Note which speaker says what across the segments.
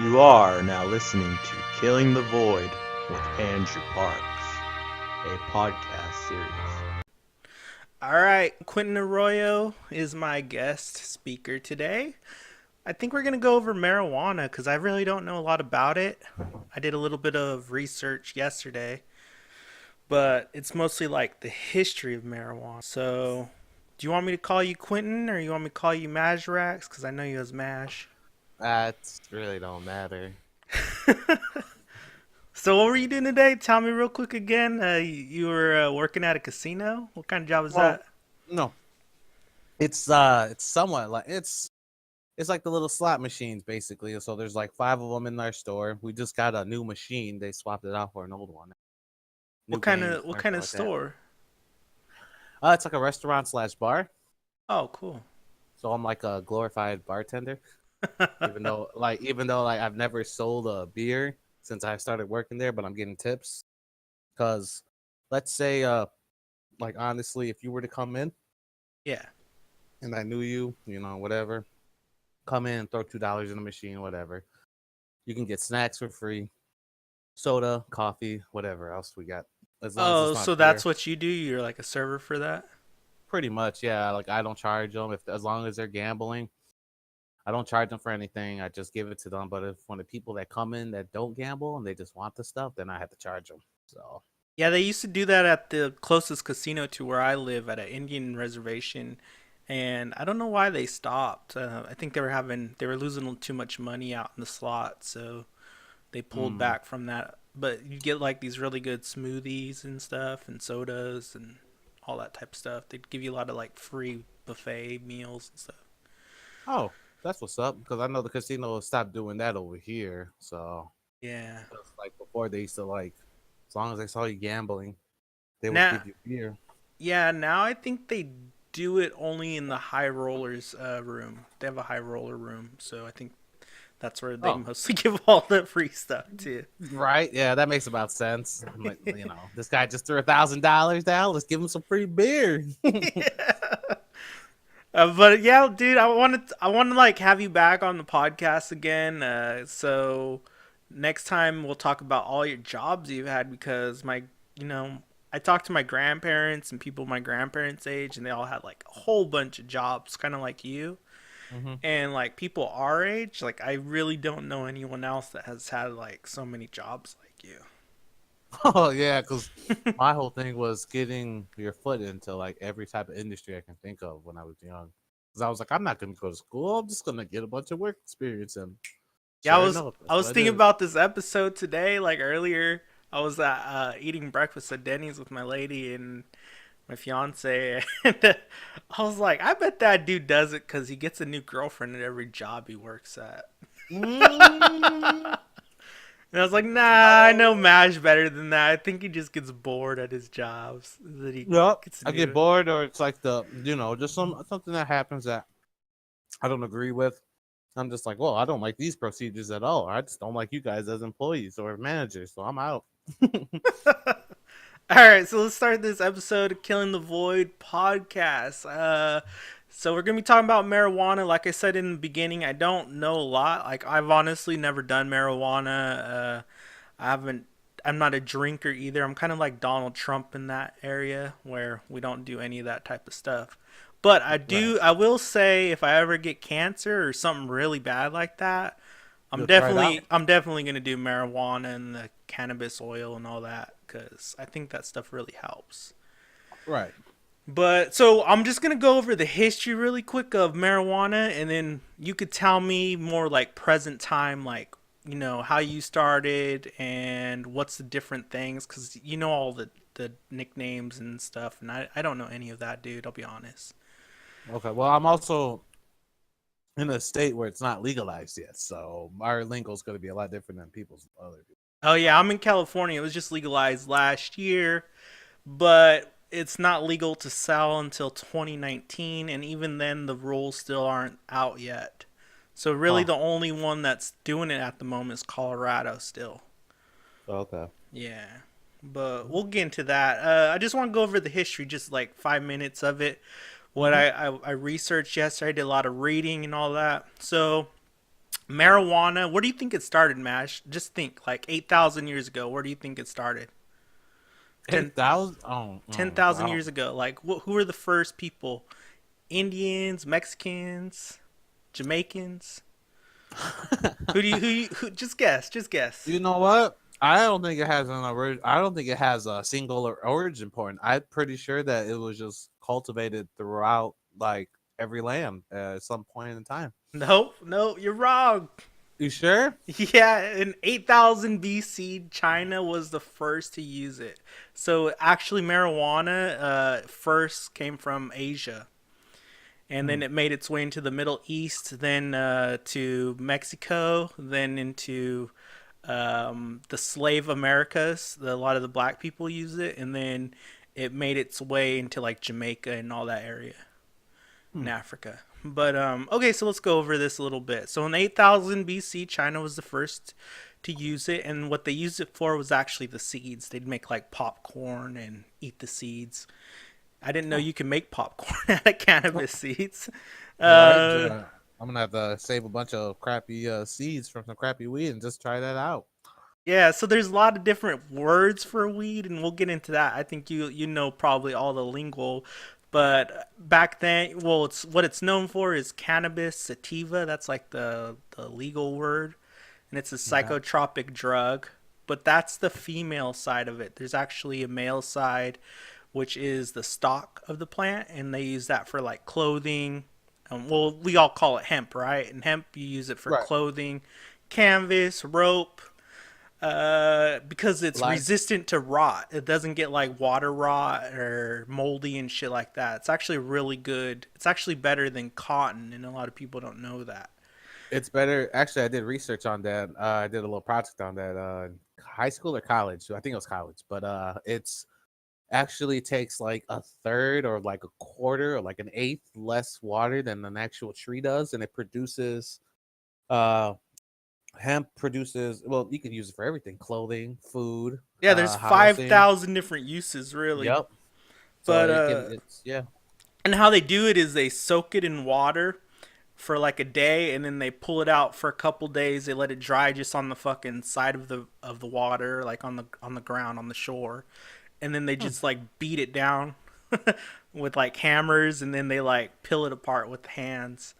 Speaker 1: You are now listening to Killing the Void with Andrew Parks, a podcast series.
Speaker 2: All right, Quinten Arroyo is my guest speaker today. I think we're going to go over marijuana because I really don't know a lot about it. I did a little bit of research yesterday, but it's mostly like the history of marijuana. So, do you want me to call you Quinten or you want me to call you Majrax? Because I know you as Mash.
Speaker 3: That really don't matter.
Speaker 2: So, what were you doing today? Tell me real quick again. You were working at a casino? What kind of job is
Speaker 3: Well,
Speaker 2: that?
Speaker 3: no, it's somewhat like it's like the little slot machines basically. So there's like 5 of them in our store. We just got a new machine. They swapped it out for an old one. New games
Speaker 2: What
Speaker 3: and
Speaker 2: kind
Speaker 3: everything
Speaker 2: of
Speaker 3: like that.
Speaker 2: store?
Speaker 3: It's like a restaurant slash bar.
Speaker 2: Oh, cool.
Speaker 3: So I'm like a glorified bartender. Even though I've never sold a beer since I started working there, but I'm getting tips. Cause let's say like honestly, if you were to come in
Speaker 2: Yeah.
Speaker 3: and I knew you, whatever. Come in, throw $2 in the machine, whatever. You can get snacks for free, soda, coffee, whatever else we got. As long as
Speaker 2: Oh,
Speaker 3: it's
Speaker 2: so
Speaker 3: not
Speaker 2: that's
Speaker 3: beer.
Speaker 2: what you do? You're like a server for that?
Speaker 3: Pretty much, yeah. Like I don't charge them if as long as they're gambling. I don't charge them for anything. I just give it to them. But if when the people that come in that don't gamble and they just want the stuff, then I have to charge them. So
Speaker 2: Yeah, they used to do that at the closest casino to where I live at an Indian reservation, and I don't know why they stopped. I think they were losing too much money out in the slot, so they pulled
Speaker 3: mm,
Speaker 2: back from that. But you get like these really good smoothies and stuff, and sodas and all that type of stuff. They'd give you a lot of like free buffet meals and stuff.
Speaker 3: oh, that's what's up. Because I know the casino stopped doing that over here. So
Speaker 2: Yeah.
Speaker 3: just like before they used to like as long as they saw you gambling, they would
Speaker 2: Now,
Speaker 3: give you beer.
Speaker 2: yeah, now I think they do it only in the high rollers room. They have a high roller room, so I think that's where they
Speaker 3: Oh,
Speaker 2: mostly give all the free stuff too.
Speaker 3: right. Yeah, that makes about sense. I'm like, this guy just threw $1,000 down. Let's give him some free beer.
Speaker 2: But yeah, dude, I want to like have you back on the podcast again. So next time we'll talk about all your jobs you've had because you know, I talked to my grandparents and people my grandparents' age, and they all had like a whole bunch of jobs, kind of like you.
Speaker 3: hmm
Speaker 2: And like people our age, like I really don't know anyone else that has had like so many jobs like you.
Speaker 3: Oh yeah, because my whole thing was getting your foot into like every type of industry I can think of when I was young. Because I was like, I'm not going to go to school. I'm just going to get a bunch of work experience. And
Speaker 2: Yeah,
Speaker 3: sure enough,
Speaker 2: I
Speaker 3: that's
Speaker 2: was
Speaker 3: what I
Speaker 2: thinking
Speaker 3: did.
Speaker 2: about this episode today. Like earlier, I was eating breakfast at Denny's with my lady and my fiance, and I was like, I bet that dude does it because he gets a new girlfriend at every job he works at.
Speaker 3: Mm,
Speaker 2: And I was like, nah, I know
Speaker 3: no.
Speaker 2: Mash better than that. I think he just gets bored at his jobs that he
Speaker 3: Yep.
Speaker 2: gets
Speaker 3: I get
Speaker 2: new.
Speaker 3: bored, or it's like just something that happens that I don't agree with. I'm just like, well, I don't like these procedures at all. I just don't like you guys as employees or managers, so I'm out.
Speaker 2: All right, so let's start this episode of Killing the Void podcast. So we're gonna be talking about marijuana. Like I said in the beginning, I don't know a lot. Like I've honestly never done marijuana. I haven't. I'm not a drinker either. I'm kind of like Donald Trump in that area where we don't do any of that type of stuff. But I
Speaker 3: Right.
Speaker 2: do. I will say, if I ever get cancer or something really bad like that,
Speaker 3: You'll try it out.
Speaker 2: I'm definitely gonna do marijuana and the cannabis oil and all that because I think that stuff really helps.
Speaker 3: Right.
Speaker 2: But so I'm just gonna go over the history really quick of marijuana, and then you could tell me more like present time, like how you started and what's the different things, because you know all the nicknames and stuff, and I don't know any of that, dude. I'll be honest.
Speaker 3: Okay. Well, I'm also in a state where it's not legalized yet, so our lingo is going to be a lot different than people's other people.
Speaker 2: Oh yeah, I'm in California. It was just legalized last year, but it's not legal to sell until 2019, and even then the rules still aren't out yet. So really
Speaker 3: Oh,
Speaker 2: the only one that's doing it at the moment is Colorado still.
Speaker 3: okay.
Speaker 2: Yeah. But we'll get into that. I just want to go over the history, just like 5 minutes of it. What
Speaker 3: Mm-hmm.
Speaker 2: I researched yesterday, I did a lot of reading and all that. So Marijuana, where do you think it started, Mash? Just think, like 8,000 years ago, where do you think it started? 10
Speaker 3: 8,000? Oh,
Speaker 2: 10,000
Speaker 3: wow.
Speaker 2: years ago. Like, who were the first people? Indians, Mexicans, Jamaicans? Just guess, just guess.
Speaker 3: You know what? I don't think it has I don't think it has a single origin point. I'm pretty sure that it was just cultivated throughout like every land at some point in time.
Speaker 2: Nope, no, you're wrong.
Speaker 3: You sure?
Speaker 2: Yeah, in 8,000 BC, China was the first to use it. So actually, marijuana first came from Asia, and
Speaker 3: Hmm.
Speaker 2: then it made its way into the Middle East, then to Mexico, then into the slave Americas. A lot of the black people use it, and then it made its way into like Jamaica and all that area in
Speaker 3: Hmm.
Speaker 2: Africa. But okay, so let's go over this a little bit. So in 8,000 BC, China was the first to use it, and what they used it for was actually the seeds. They'd make like popcorn and eat the seeds. I didn't know
Speaker 3: Oh,
Speaker 2: you could make popcorn out of cannabis seeds.
Speaker 3: right.
Speaker 2: Uh,
Speaker 3: I'm gonna have to save a bunch of crappy seeds from some crappy weed and just try that out.
Speaker 2: yeah, so there's a lot of different words for weed, and we'll get into that. I think you know probably all the lingo, but back then, well, it's what it's known for is cannabis sativa. That's like the legal word, and it's a
Speaker 3: Okay.
Speaker 2: psychotropic drug. But that's the female side of it. There's actually a male side, which is the stalk of the plant, and they use that for like clothing. Well, we all call it hemp, right? And hemp, you use it for
Speaker 3: Right.
Speaker 2: clothing, canvas, rope, because it's
Speaker 3: Like
Speaker 2: resistant to rot. It doesn't get like water rot or moldy and shit like that. It's actually really good. It's actually better than cotton, and a lot of people don't know that.
Speaker 3: it's better. Actually, I did research on that. I did a little project on that. High school or college? I think it was college. But it's actually takes like a third or like a quarter or like an eighth less water than an actual tree does, and it produces uh hemp produces, well, you can use it for everything: clothing, food,
Speaker 2: Yeah, there's
Speaker 3: housing.
Speaker 2: 5,000 different uses really.
Speaker 3: Yep. So
Speaker 2: But
Speaker 3: it can, it's, yeah.
Speaker 2: and how they do it is they soak it in water for like a day, and then they pull it out for a couple days. They let it dry just on the fucking side of the water, like on the ground on the shore, and then they
Speaker 3: Hmm.
Speaker 2: just like beat it down with like hammers, and then they like peel it apart with hands.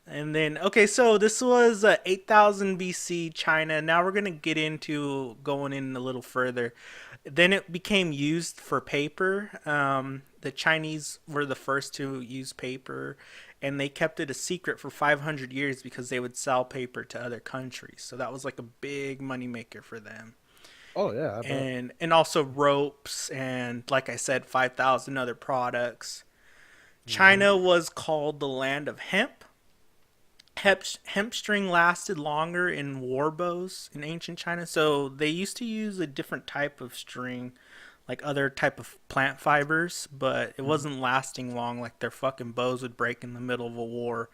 Speaker 2: And then, okay, so this was 8,000 BC China. Now we're going to get into going in a little further. Then it became used for paper. The Chinese were the first to use paper, and they kept it a secret for 500 years because they would sell paper to other countries. So that was like a big moneymaker for them.
Speaker 3: Oh yeah, I bet.
Speaker 2: And also ropes, and like I said, 5,000 other products.
Speaker 3: Hmm.
Speaker 2: China was called the land of hemp. Hemp string lasted longer in war bows in ancient China. So they used to use a different type of string, like other type of plant fibers, but it
Speaker 3: Hmm.
Speaker 2: wasn't lasting long. Like their fucking bows would break in the middle of a war.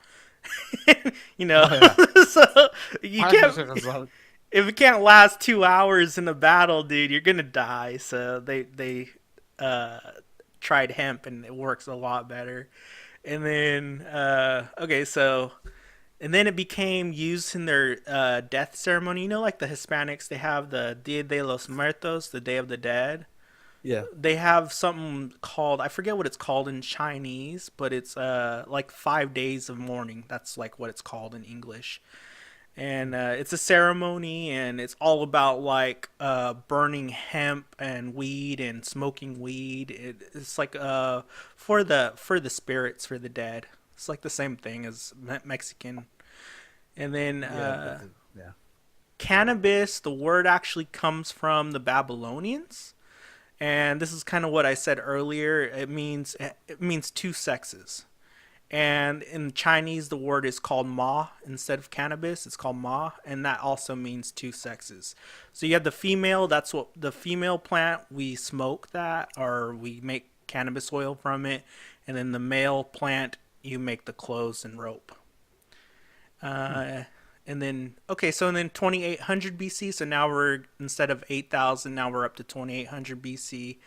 Speaker 2: you know,
Speaker 3: Oh yeah.
Speaker 2: so you
Speaker 3: I
Speaker 2: can't
Speaker 3: just was like,
Speaker 2: if it can't last 2 hours in a battle, dude, you're gonna die. So they uh, tried hemp, and it works a lot better. And then okay, so and then it became used in their death ceremony. You know, like the Hispanics, they have the Dia de los Muertos, the Day of the Dead.
Speaker 3: yeah.
Speaker 2: They have something called, I forget what it's called in Chinese, but it's like 5 days of mourning. That's like what it's called in English. And it's a ceremony, and it's all about like burning hemp and weed and smoking weed. It's like for the spirits, for the dead. It's like the same thing as Mexican. And then
Speaker 3: Yeah. Yeah.
Speaker 2: cannabis, the word actually comes from the Babylonians, and this is kind of what I said earlier. It means two sexes. And in Chinese, the word is called ma instead of cannabis. It's called ma, and that also means two sexes. So you have the female. That's what the female plant. We smoke that, or we make cannabis oil from it. And then the male plant, you make the clothes and rope.
Speaker 3: Hmm.
Speaker 2: Uh, and then okay, so and then 2800 BC. So now we're instead of 8,000, now we're up to 2800 BC.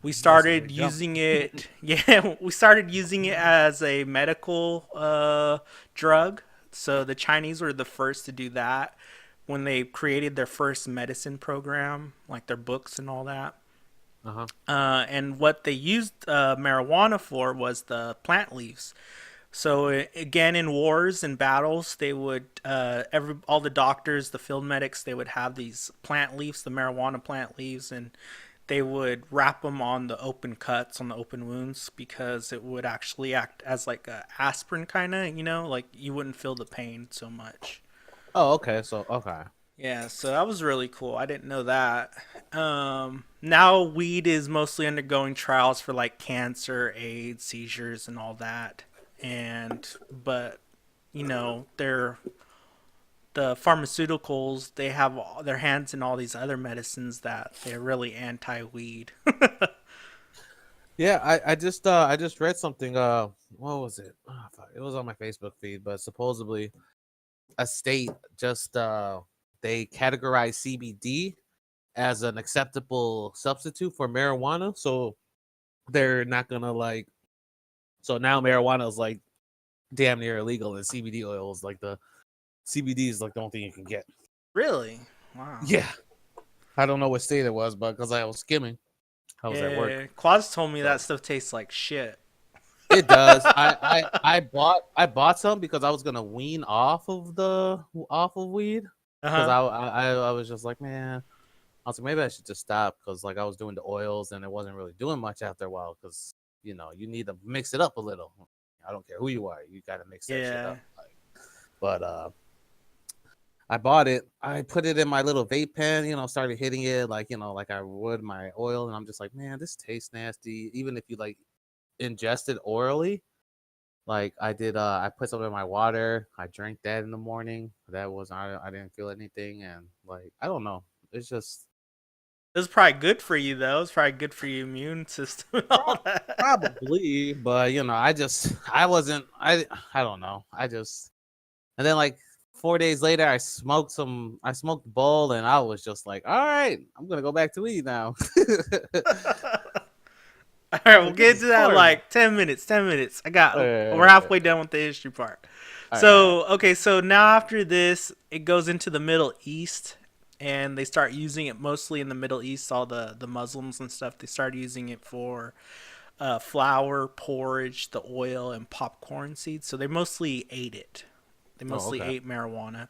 Speaker 2: We
Speaker 3: That's a
Speaker 2: started
Speaker 3: big jump.
Speaker 2: using it. Yeah, we started using it as a medical drug. So the Chinese were the first to do that when they created their first medicine program, like their books and all that.
Speaker 3: Uh-huh.
Speaker 2: And what they used marijuana for was the plant leaves. So again, in wars and battles, they would all the doctors, the field medics, they would have these plant leaves, the marijuana plant leaves, and they would wrap them on the open cuts, on the open wounds, because it would actually act as like a aspirin kind of, like you wouldn't feel the pain so much.
Speaker 3: Oh, okay. So, okay.
Speaker 2: Yeah, so that was really cool. I didn't know that. Now weed is mostly undergoing trials for like cancer, AIDS, seizures, and all that. But they're the pharmaceuticals. They have their hands in all these other medicines that they're really anti-weed.
Speaker 3: Yeah, I just read something. What was it? Oh, fuck, it was on my Facebook feed, but supposedly a state just they categorize CBD as an acceptable substitute for marijuana, so they're not gonna like. So now marijuana is like damn near illegal, and CBD oil is like the CBD is like the only thing you can get.
Speaker 2: Really? Wow.
Speaker 3: Yeah, I don't know what state it was, but because I was skimming, I was at work.
Speaker 2: Yeah, Quaz told me
Speaker 3: So
Speaker 2: that stuff tastes like shit.
Speaker 3: it does. I bought some because I was gonna wean off of weed
Speaker 2: Uh
Speaker 3: because
Speaker 2: huh.
Speaker 3: I was just like, man, I was like, maybe I should just stop because like I was doing the oils and it wasn't really doing much after a while because you need to mix it up a little. I don't care who you are, you got to mix that shit
Speaker 2: Yeah.
Speaker 3: up. Like, but I bought it. I put it in my little vape pen, started hitting it like like I would my oil, and I'm just like, man, this tastes nasty. Even if you like ingest it orally, like I did, I put some in my water. I drank that in the morning. That was I didn't feel anything, and like I don't know. It's just
Speaker 2: It was probably good for you though. It was probably good for your immune system and all that.
Speaker 3: probably, but I wasn't. I don't know. And then like 4 days later, I smoked a bowl, and I was just like, all right, I'm gonna go back to weed now.
Speaker 2: All right,
Speaker 3: I was
Speaker 2: we'll
Speaker 3: like, this
Speaker 2: get
Speaker 3: is
Speaker 2: to that
Speaker 3: fun.
Speaker 2: like 10 minutes. 10 minutes. We're
Speaker 3: All
Speaker 2: halfway done with the history part.
Speaker 3: right.
Speaker 2: So, okay, so now after this, it goes into the Middle East and they start using it mostly in the Middle East. All the Muslims and stuff, they start using it for flour, porridge, the oil, and popcorn seeds. So they mostly ate it. They
Speaker 3: Oh,
Speaker 2: mostly
Speaker 3: okay.
Speaker 2: ate marijuana.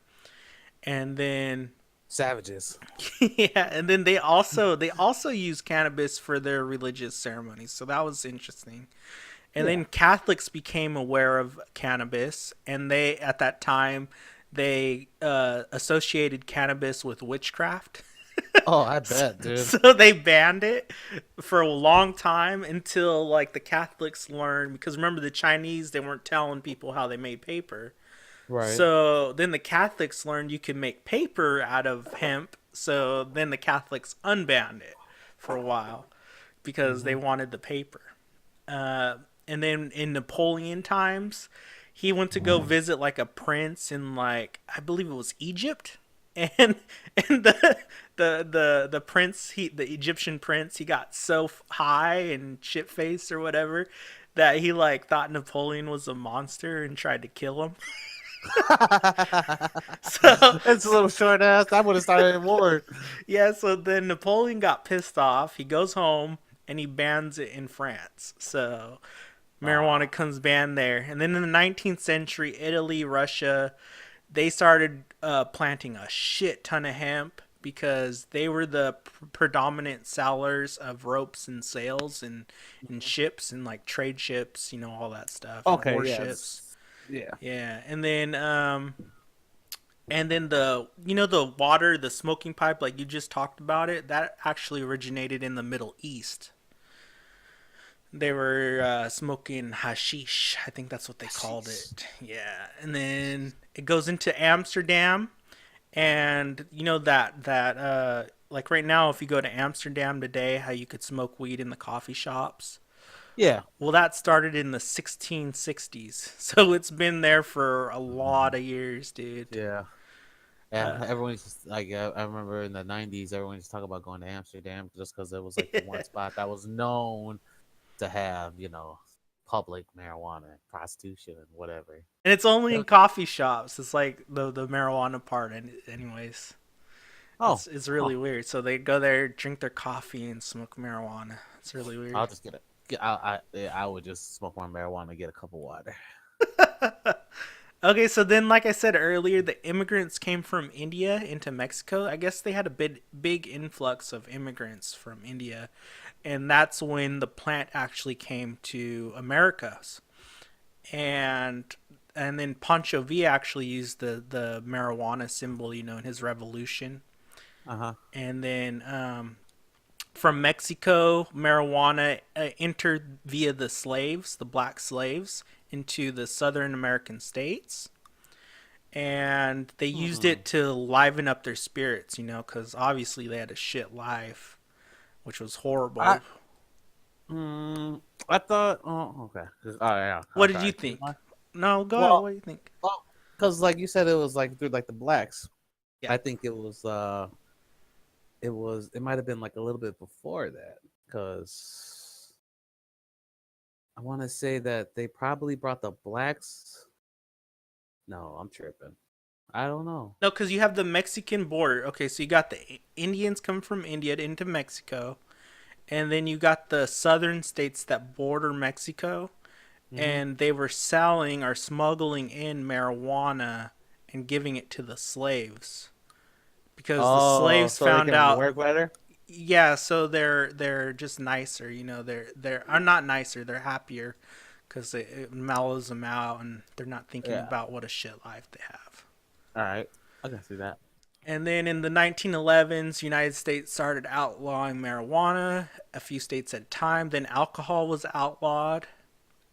Speaker 2: And then
Speaker 3: Savages.
Speaker 2: yeah, and then they also use cannabis for their religious ceremonies. So that was interesting. And
Speaker 3: Yeah.
Speaker 2: then Catholics became aware of cannabis, and they at that time they associated cannabis with witchcraft.
Speaker 3: Oh, I
Speaker 2: so,
Speaker 3: bet, dude.
Speaker 2: so they banned it for a long time until like the Catholics learned, because remember the Chinese, they weren't telling people how they made paper.
Speaker 3: Right.
Speaker 2: So then the Catholics learned you can make paper out of hemp. So then the Catholics unbanned it for a while because they
Speaker 3: Hmm.
Speaker 2: wanted the paper. Uh, and then in Napoleon times, he went to go visit like a prince in like I believe it was Egypt, and the prince the Egyptian prince, he got so high and shit faced or whatever that he like thought Napoleon was a monster and tried to kill him. So
Speaker 3: It's a little short ass. I would have started a war.
Speaker 2: yeah, so then Napoleon got pissed off. He goes home and he bans it in France. So marijuana
Speaker 3: Ah,
Speaker 2: comes banned there. And then in the 19th century, Italy, Russia, they started planting a shit ton of hemp because they were the predominant sellers of ropes and sails and ships and like trade ships, all that stuff, and
Speaker 3: okay.
Speaker 2: warships.
Speaker 3: Yes. Yeah.
Speaker 2: Yeah, and then the water, the smoking pipe, like you just talked about it, that actually originated in the Middle East. They were smoking hashish. I think that's what they called
Speaker 3: Jeez.
Speaker 2: it. Yeah, and then it goes into Amsterdam, and you know that like right now, if you go to Amsterdam today, how you could smoke weed in the coffee shops.
Speaker 3: Yeah.
Speaker 2: Well, that started in the 1660s, so it's been there for a lot of years, dude.
Speaker 3: Yeah. Yeah.
Speaker 2: Uh,
Speaker 3: Everyone's just like I remember in the '90s, everyone just talk about going to Amsterdam just because it was like the one spot that was known to have public marijuana, prostitution, and whatever.
Speaker 2: And it's only in coffee shops. It's like the marijuana part, anyways.
Speaker 3: Oh,
Speaker 2: It's really weird. So they go there, drink their coffee, and smoke marijuana. It's really weird.
Speaker 3: I'll just get it. I would just smoke more marijuana and get a cup of water.
Speaker 2: Okay, so then, like I said earlier, the immigrants came from India into Mexico. I guess they had a big influx of immigrants from India, and that's when the plant actually came to Americas. And then Pancho V actually used the marijuana symbol, in his revolution.
Speaker 3: Uh-huh.
Speaker 2: And then from Mexico, marijuana entered via the slaves, the black slaves, into the Southern American states. And they used it to liven up their spirits, because obviously they had a shit life, which was horrible.
Speaker 3: I thought. Oh, okay. Oh, yeah.
Speaker 2: What did you think? No, go ahead. What do you think?
Speaker 3: Well, because like you said, it was like through like the blacks.
Speaker 2: Yeah.
Speaker 3: I think it was. It might have been like a little bit before that, because I want to say that they probably brought the blacks. No, I'm tripping. I don't know.
Speaker 2: No, because you have the Mexican border. Okay, so you got the Indians coming from India into Mexico, and then you got the southern states that border Mexico, and they were selling or smuggling in marijuana and giving it to the slaves because the slaves
Speaker 3: so
Speaker 2: found
Speaker 3: they can
Speaker 2: out.
Speaker 3: work better.
Speaker 2: Yeah, so they're just nicer. They're are not nicer. They're happier because it mellows them out, and they're not thinking about what a shit life they have.
Speaker 3: All right, I can see that.
Speaker 2: And then in the 1911s, United States started outlawing marijuana, a few states at a time. Then alcohol was outlawed,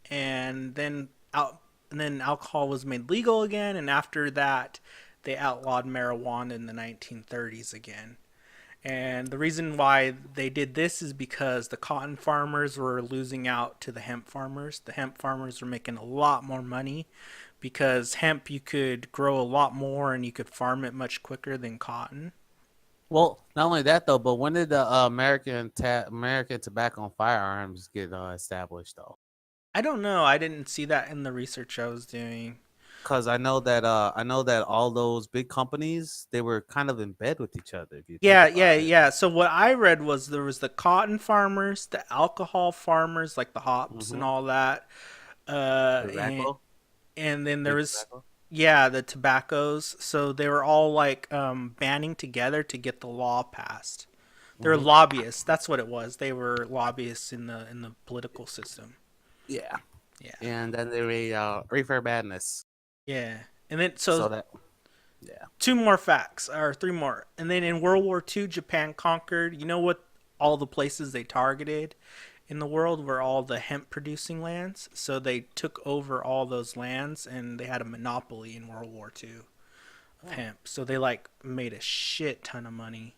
Speaker 2: and then alcohol was made legal again. And after that, they outlawed marijuana in the 1930s again. And the reason why they did this is because the cotton farmers were losing out to the hemp farmers. The hemp farmers were making a lot more money because hemp you could grow a lot more and you could farm it much quicker than cotton.
Speaker 3: Well, not only that though, but when did the American tobacco and firearms get established though?
Speaker 2: I don't know. I didn't see that in the research I was doing.
Speaker 3: Because I know that all those big companies, they were kind of in bed with each other. If you
Speaker 2: Yeah. So what I read was there was the cotton farmers, the alcohol farmers, like the hops and all that. And then there was the tobaccos. So they were all like banding together to get the law passed. They were lobbyists. That's what it was. They were lobbyists in the political system.
Speaker 3: Yeah.
Speaker 2: Yeah.
Speaker 3: And then they were reefer madness.
Speaker 2: Yeah. And then two more facts or three more. And then in World War II, Japan conquered. You know what? All the places they targeted in the world were all the hemp producing lands. So they took over all those lands and they had a monopoly in World War II of hemp. So they like made a shit ton of money.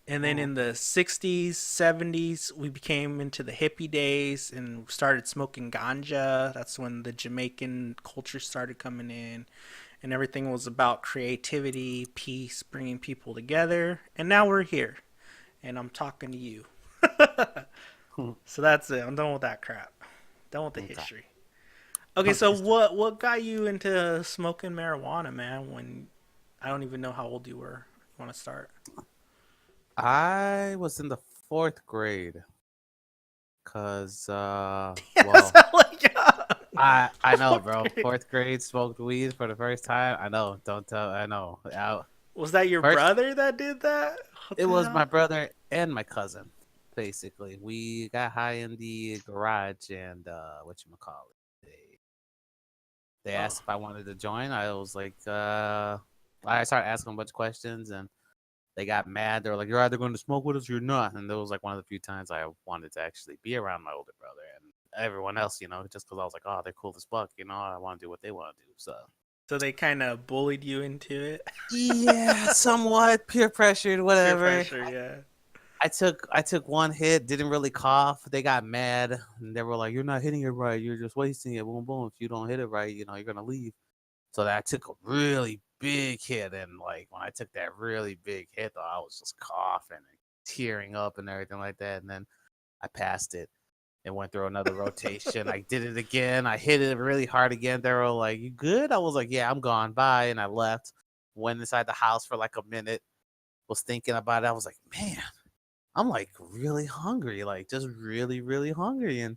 Speaker 2: And then in the 60s, 70s, we became into the hippie days and started smoking ganja. That's when the Jamaican culture started coming in. And everything was about creativity, peace, bringing people together. And now we're here. And I'm talking to you. So that's it. I'm done with that crap. Done with the history. Okay, so what got you into smoking marijuana, man, when I don't even know how old you were? You want to start?
Speaker 3: I was in the 4th grade. Cause I know, bro. 4th grade, smoked weed for the first time. I know. Don't tell. I know.
Speaker 2: Was that your brother that did that?
Speaker 3: It was my brother and my cousin. Basically, we got high in the garage, and they asked if I wanted to join. I was like, I started asking a bunch of questions, and they got mad. They were like, "You're either going to smoke with us or you're not." And that was like one of the few times I wanted to actually be around my older brother and everyone else, just because I was like, "Oh, they're cool as fuck," I want to do what they want to do.
Speaker 2: So they kind of bullied you into it.
Speaker 3: Yeah, somewhat peer pressured, whatever.
Speaker 2: Peer pressure, yeah.
Speaker 3: I took one hit, didn't really cough. They got mad, and they were like, "You're not hitting it right. You're just wasting it. Boom, boom. If you don't hit it right, you're gonna leave." So I took a really big hit, and like when I took that really big hit, though, I was just coughing and tearing up and everything like that. And then I passed it. It went through another rotation. I did it again. I hit it really hard again. They were like, "You good?" I was like, "Yeah, I'm gone. Bye." And I left. Went inside the house for like a minute. Was thinking about it. I was like, "Man, I'm like really hungry. Like just really, really hungry." And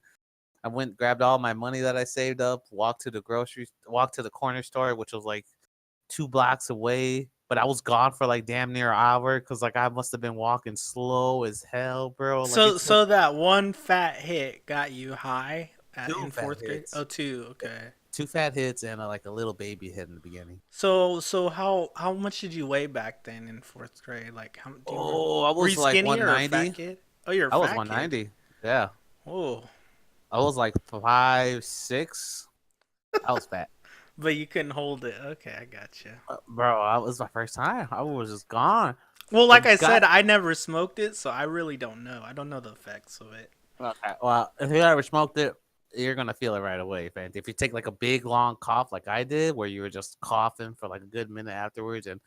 Speaker 3: I went, grabbed all my money that I saved up, walked to the corner store, which was like 2 blocks away. But I was gone for like damn near an hour because like I must have been walking slow as hell, bro. Like
Speaker 2: So
Speaker 3: it took
Speaker 2: so that one fat hit got you high
Speaker 3: two
Speaker 2: in
Speaker 3: fat
Speaker 2: fourth grade?
Speaker 3: hits.
Speaker 2: Oh, two. Okay.
Speaker 3: 2 fat hits and like a little baby hit in the beginning.
Speaker 2: So how much did you weigh back then in fourth grade? Like how do you remember?
Speaker 3: Oh, I
Speaker 2: Were you
Speaker 3: was like
Speaker 2: skinny or a fat
Speaker 3: 190.
Speaker 2: kid? Oh, you're a
Speaker 3: I was
Speaker 2: fat kid.
Speaker 3: 190. Yeah,
Speaker 2: Oh,
Speaker 3: I was like 5'6". I was fat.
Speaker 2: but you couldn't hold it. Okay, I got you.
Speaker 3: Bro, I was my first time. I was just gone.
Speaker 2: Well,
Speaker 3: The
Speaker 2: like I
Speaker 3: guy.
Speaker 2: said, I never smoked it, so I really don't know. I don't know the effects of it.
Speaker 3: Okay, well, if you ever smoked it, you're gonna feel it right away, man. If you take like a big long cough like I did, where you were just coughing for like a good minute afterwards, and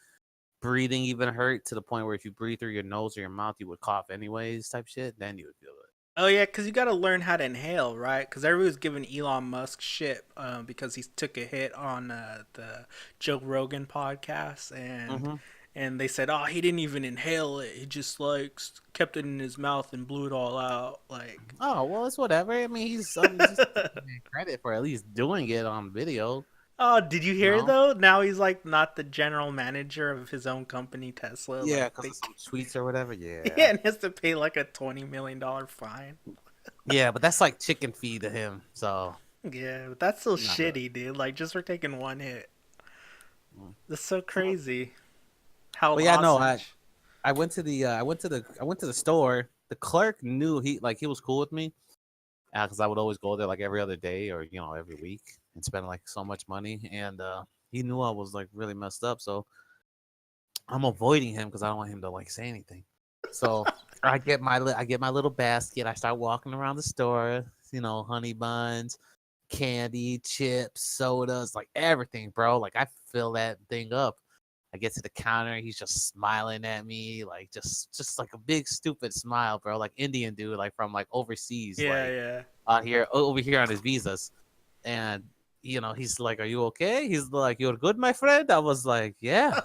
Speaker 3: breathing even hurt to the point where if you breathe through your nose or your mouth, you would cough anyways, type shit, then you would feel it.
Speaker 2: Oh yeah, because you got to learn how to inhale, right? Because everybody's giving Elon Musk shit because he took a hit on the Joe Rogan podcast,
Speaker 3: Mm-hmm.
Speaker 2: and they said, oh, he didn't even inhale it. He just like kept it in his mouth and blew it all out. Like,
Speaker 3: Oh well, it's whatever. I mean, he's just taking credit for at least doing it on video.
Speaker 2: oh, did you
Speaker 3: You
Speaker 2: hear
Speaker 3: know?
Speaker 2: though? Now he's like not the general manager of his own company, Tesla.
Speaker 3: Yeah,
Speaker 2: Like
Speaker 3: because
Speaker 2: they,
Speaker 3: of some tweets or whatever.
Speaker 2: yeah,
Speaker 3: Yeah,
Speaker 2: and he has to pay like a $20 million fine.
Speaker 3: yeah, but that's like chicken feed to him. So
Speaker 2: Yeah, but that's so
Speaker 3: not really.
Speaker 2: shitty, dude. Like just for taking one hit.
Speaker 3: Mm.
Speaker 2: That's so
Speaker 3: Well,
Speaker 2: crazy. Held
Speaker 3: but yeah, no, I
Speaker 2: hostage.
Speaker 3: I went to the I went to the store. The clerk knew he was cool with me because I would always go there like every other day or every week and spend like so much money. And he knew I was like really messed up, so I'm avoiding him because I don't want him to like say anything. So I get my little basket. I start walking around the store. Honey buns, candy, chips, sodas, like everything, bro. Like I fill that thing up. I get to the counter, he's just smiling at me, like just like a big stupid smile, bro, like Indian dude, like from like overseas,
Speaker 2: Yeah,
Speaker 3: like
Speaker 2: yeah.
Speaker 3: here over here on his visas. And he's like, "Are you okay?" He's like, "You're good, my friend." I was like, "Yeah."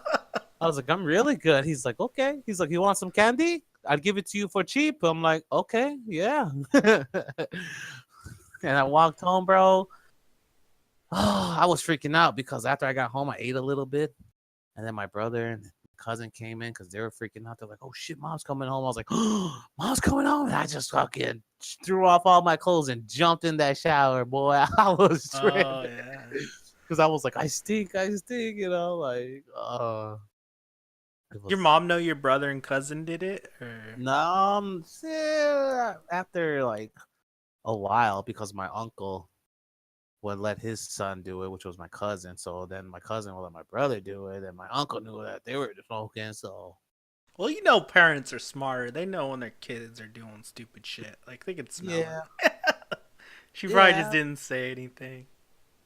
Speaker 3: I was like, "I'm really good." He's like, "Okay." He's like, "You want some candy? I'd give it to you for cheap." I'm like, "Okay, yeah." And I walked home, bro. Oh, I was freaking out because after I got home, I ate a little bit. And then my brother and cousin came in because they were freaking out. They're like, "Oh shit, mom's coming home." I was like, "Oh, mom's coming home." And I just fucking threw off all my clothes and jumped in that shower, boy. I was
Speaker 2: Oh
Speaker 3: tripping
Speaker 2: yeah.
Speaker 3: because I was like, I stink, like, it
Speaker 2: Your
Speaker 3: was
Speaker 2: mom know your brother and cousin did it? Or
Speaker 3: numb. After like a while, because my uncle would let his son do it, which was my cousin. So then my cousin would let my brother do it, and my uncle knew that they were smoking. So
Speaker 2: well, you know parents are smarter. They know when their kids are doing stupid shit. Like they can smell
Speaker 3: yeah,
Speaker 2: it. She probably just
Speaker 3: yeah,
Speaker 2: didn't say anything.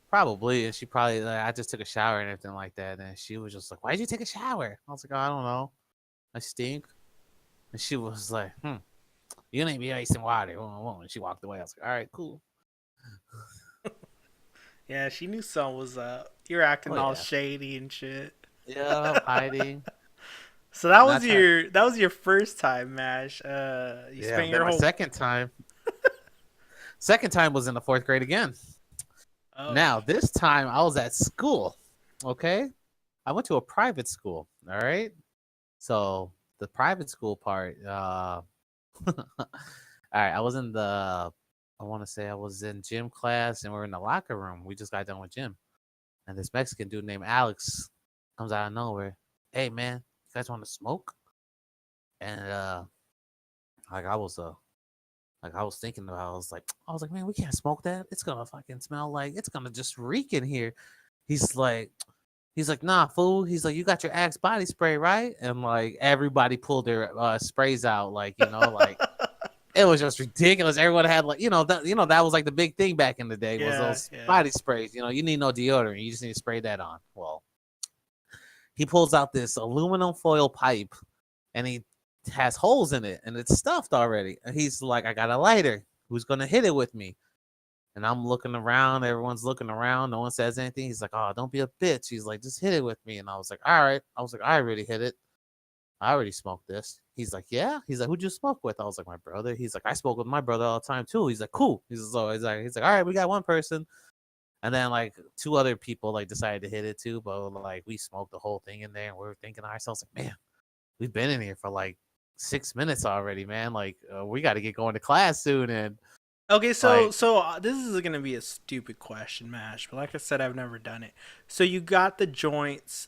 Speaker 3: probably. And she probably like, I just took a shower and everything like that, and she was just like, "Why'd you take a shower?" I was like, "Oh, I don't know. I stink." And she was like, "You need to be wasting water." And she walked away. I was like, "All right, cool."
Speaker 2: Yeah, she knew something was up. You're
Speaker 3: Oh
Speaker 2: acting all
Speaker 3: yeah,
Speaker 2: shady and shit.
Speaker 3: yeah, hiding,
Speaker 2: So that was
Speaker 3: not trying.
Speaker 2: your first time, Mash. You
Speaker 3: Yeah,
Speaker 2: spent
Speaker 3: then
Speaker 2: your
Speaker 3: my
Speaker 2: whole
Speaker 3: second time was in the fourth grade again.
Speaker 2: oh
Speaker 3: Now this time I was at school. Okay, I went to a private school. All right, so the private school part. All right, I was in the. I want to say I was in gym class and we're in the locker room. We just got done with gym, and this Mexican dude named Alex comes out of nowhere. "Hey man, you guys want to smoke?" And like I was like I was thinking about, I was like, "Man, we can't smoke that. It's gonna fucking smell like it's gonna just reek in here." He's like, "Nah, fool." He's like, "You got your Axe body spray, right?" And like everybody pulled their sprays out, like like it was just ridiculous. Everyone had like that was like the big thing back in the day was
Speaker 2: yeah,
Speaker 3: those
Speaker 2: yeah.
Speaker 3: body sprays. You need no deodorant, you just need to spray that on. Well, he pulls out this aluminum foil pipe and he has holes in it and it's stuffed already. And he's like, "I got a lighter." who's gonna hit it with me? And I'm looking around, everyone's looking around, no one says anything. He's like, oh, don't be a bitch. He's like, just hit it with me. And I was like, all right. I was like, I already hit it. I already smoked this. He's like, yeah. He's like, who'd you smoke with? I was like, my brother. He's like, I smoke with my brother all the time too. He's like, cool. He's like, all right, we got one person. And then like two other people like decided to hit it too, but like we smoked the whole thing in there, and we were thinking to ourselves like, man, we've been in here for like 6 minutes already, man. Like we got to get going to class soon, and
Speaker 2: Okay, so
Speaker 3: like,
Speaker 2: this is gonna be a stupid question, Mash, but like I said, I've never done it. So you got the joints.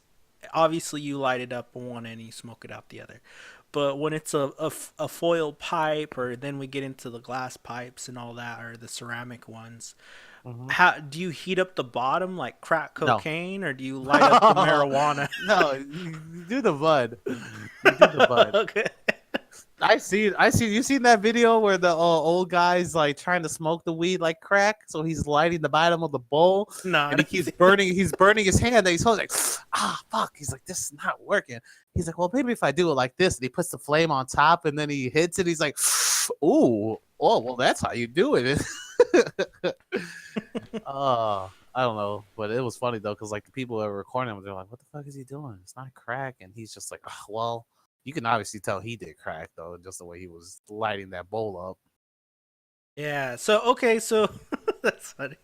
Speaker 2: Obviously, you light it up on one end and you smoke it out the other. But when it's a foil pipe, or then we get into the glass pipes and all that, or the ceramic ones,
Speaker 3: mhm.
Speaker 2: how do you heat up the bottom like crack
Speaker 3: No,
Speaker 2: cocaine, or do you light up the marijuana?
Speaker 3: no, you do the bud. You do the bud.
Speaker 2: Okay.
Speaker 3: I see. You seen that video where the old guy's like trying to smoke the weed like crack, so he's lighting the bottom of the bowl,
Speaker 2: No, I
Speaker 3: and he
Speaker 2: didn't
Speaker 3: keeps
Speaker 2: see-
Speaker 3: burning. He's burning his hand. And he's like, ah, fuck. He's like, this is not working. He's like, well, maybe if I do it like this, and he puts the flame on top, and then he hits it. He's like, ooh, oh, well, that's how you do it. I don't know, but it was funny though, because like the people that were recording him, they're like, what the fuck is he doing? It's not crack, and he's just like, oh, well. You can obviously tell he did crack though, just the way he was lighting that bowl up.
Speaker 2: Yeah. So okay. So that's funny.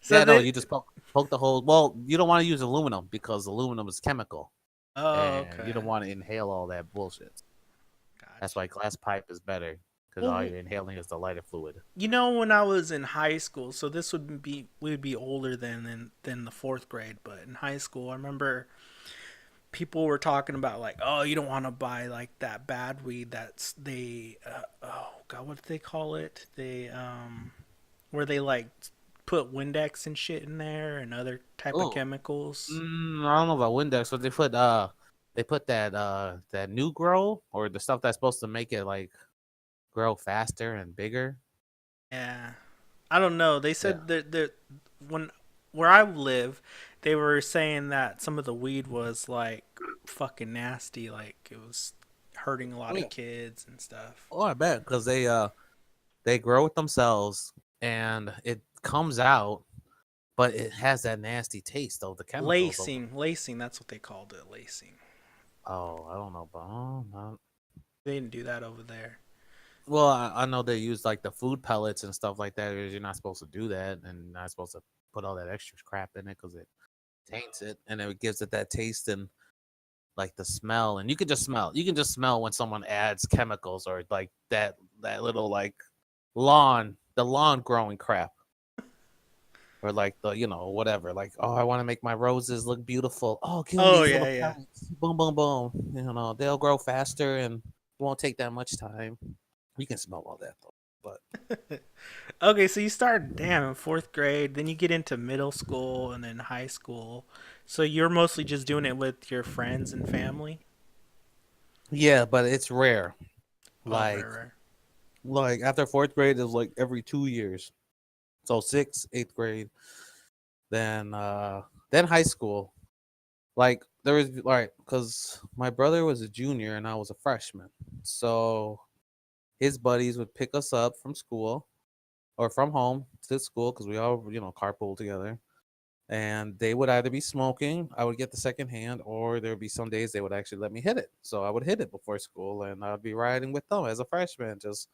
Speaker 2: So
Speaker 3: Yeah, no,
Speaker 2: they.
Speaker 3: you just poke the hole. Well, you don't want to use aluminum because aluminum is chemical,
Speaker 2: Oh,
Speaker 3: and you
Speaker 2: okay.
Speaker 3: don't want to inhale all that bullshit. That's
Speaker 2: Gotcha.
Speaker 3: why glass pipe is better because all
Speaker 2: Well,
Speaker 3: you're inhaling is the lighter fluid.
Speaker 2: you know, when I was in high school, so this would be we would be older than the fourth grade, but in high school, I remember people were talking about like, oh, you don't want to buy like that bad weed that's oh god, what do they call it? They where they like put Windex and shit in there and other type of
Speaker 3: Oh,
Speaker 2: chemicals.
Speaker 3: I don't know about Windex, but they put that new grow or the stuff that's supposed to make it like grow faster and bigger.
Speaker 2: Yeah, I don't know. They
Speaker 3: Yeah.
Speaker 2: said that when where I live, they were saying that some of the weed was like fucking nasty, like it was hurting a
Speaker 3: Oh
Speaker 2: lot
Speaker 3: yeah.
Speaker 2: of kids and stuff.
Speaker 3: Oh, I bet because they grow it themselves and it comes out, but it has that nasty taste of the chemicals.
Speaker 2: Lacing, that's what they called it, lacing.
Speaker 3: Oh, I don't know, but
Speaker 2: They didn't do that over there.
Speaker 3: well, I know they use like the food pellets and stuff like that. You're not supposed to do that, and you're not supposed to put all that extra crap in it because it taints it, and it gives it that taste and like the smell. And you can just smell. You can just smell when someone adds chemicals or like that little like the lawn growing crap. Or like the whatever, like, oh, I want to make my roses look beautiful. Oh, give them
Speaker 2: Oh
Speaker 3: these
Speaker 2: yeah,
Speaker 3: little
Speaker 2: yeah.
Speaker 3: pellets. Boom, boom, boom. They'll grow faster and it won't take that much time. You can smell all that though. But
Speaker 2: Okay, so you start damn in fourth grade, then you get into middle school and then high school. So you're mostly just doing it with your friends and family.
Speaker 3: yeah, but it's rare.
Speaker 2: Oh,
Speaker 3: Like
Speaker 2: rare, rare.
Speaker 3: like after fourth grade is like every 2 years. So sixth, eighth grade, then high school. Like there was because my brother was a junior and I was a freshman. So his buddies would pick us up from school or from home to school because we all carpool together, and they would either be smoking, I would get the second hand, or there would be some days they would actually let me hit it, so I would hit it before school and I'd be riding with them as a freshman. Just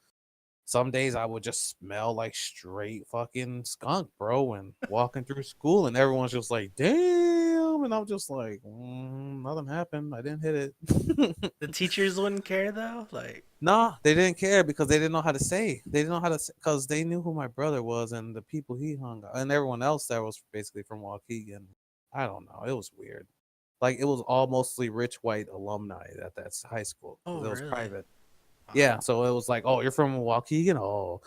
Speaker 3: some days I would just smell like straight fucking skunk, bro, and walking through school and everyone's just like, damn, and I'm just like, nothing happened, I didn't hit it.
Speaker 2: The teachers wouldn't care though. Like,
Speaker 3: No, they didn't care because they didn't know how to say. They didn't know how to because they knew who my brother was and the people he hung out and everyone else that was basically from Waukegan. I don't know. It was weird. Like it was all mostly rich white alumni at that high school
Speaker 2: oh
Speaker 3: because it was
Speaker 2: really?
Speaker 3: private.
Speaker 2: Wow.
Speaker 3: Yeah, so it was like, oh, you're from Waukegan. Oh,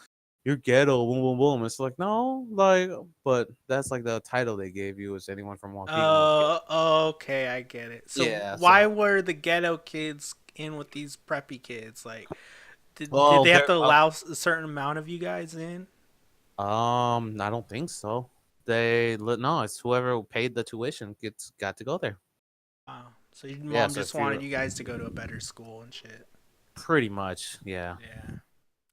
Speaker 3: you're ghetto. Boom, boom, boom. It's like no, like, but that's like the title they gave you is anyone from Waukegan was ghetto.
Speaker 2: Okay, I get it. So
Speaker 3: Yeah.
Speaker 2: why
Speaker 3: So,
Speaker 2: were the ghetto kids in with these preppy kids? Like, did
Speaker 3: well,
Speaker 2: they have
Speaker 3: there.
Speaker 2: to allow a certain amount of you guys in?
Speaker 3: I don't think so. No, it's whoever paid the tuition got to go there.
Speaker 2: Wow. So your
Speaker 3: Yeah,
Speaker 2: mom
Speaker 3: so
Speaker 2: just
Speaker 3: if
Speaker 2: wanted
Speaker 3: you're
Speaker 2: you guys to go to a better school and shit.
Speaker 3: pretty much, yeah.
Speaker 2: Yeah,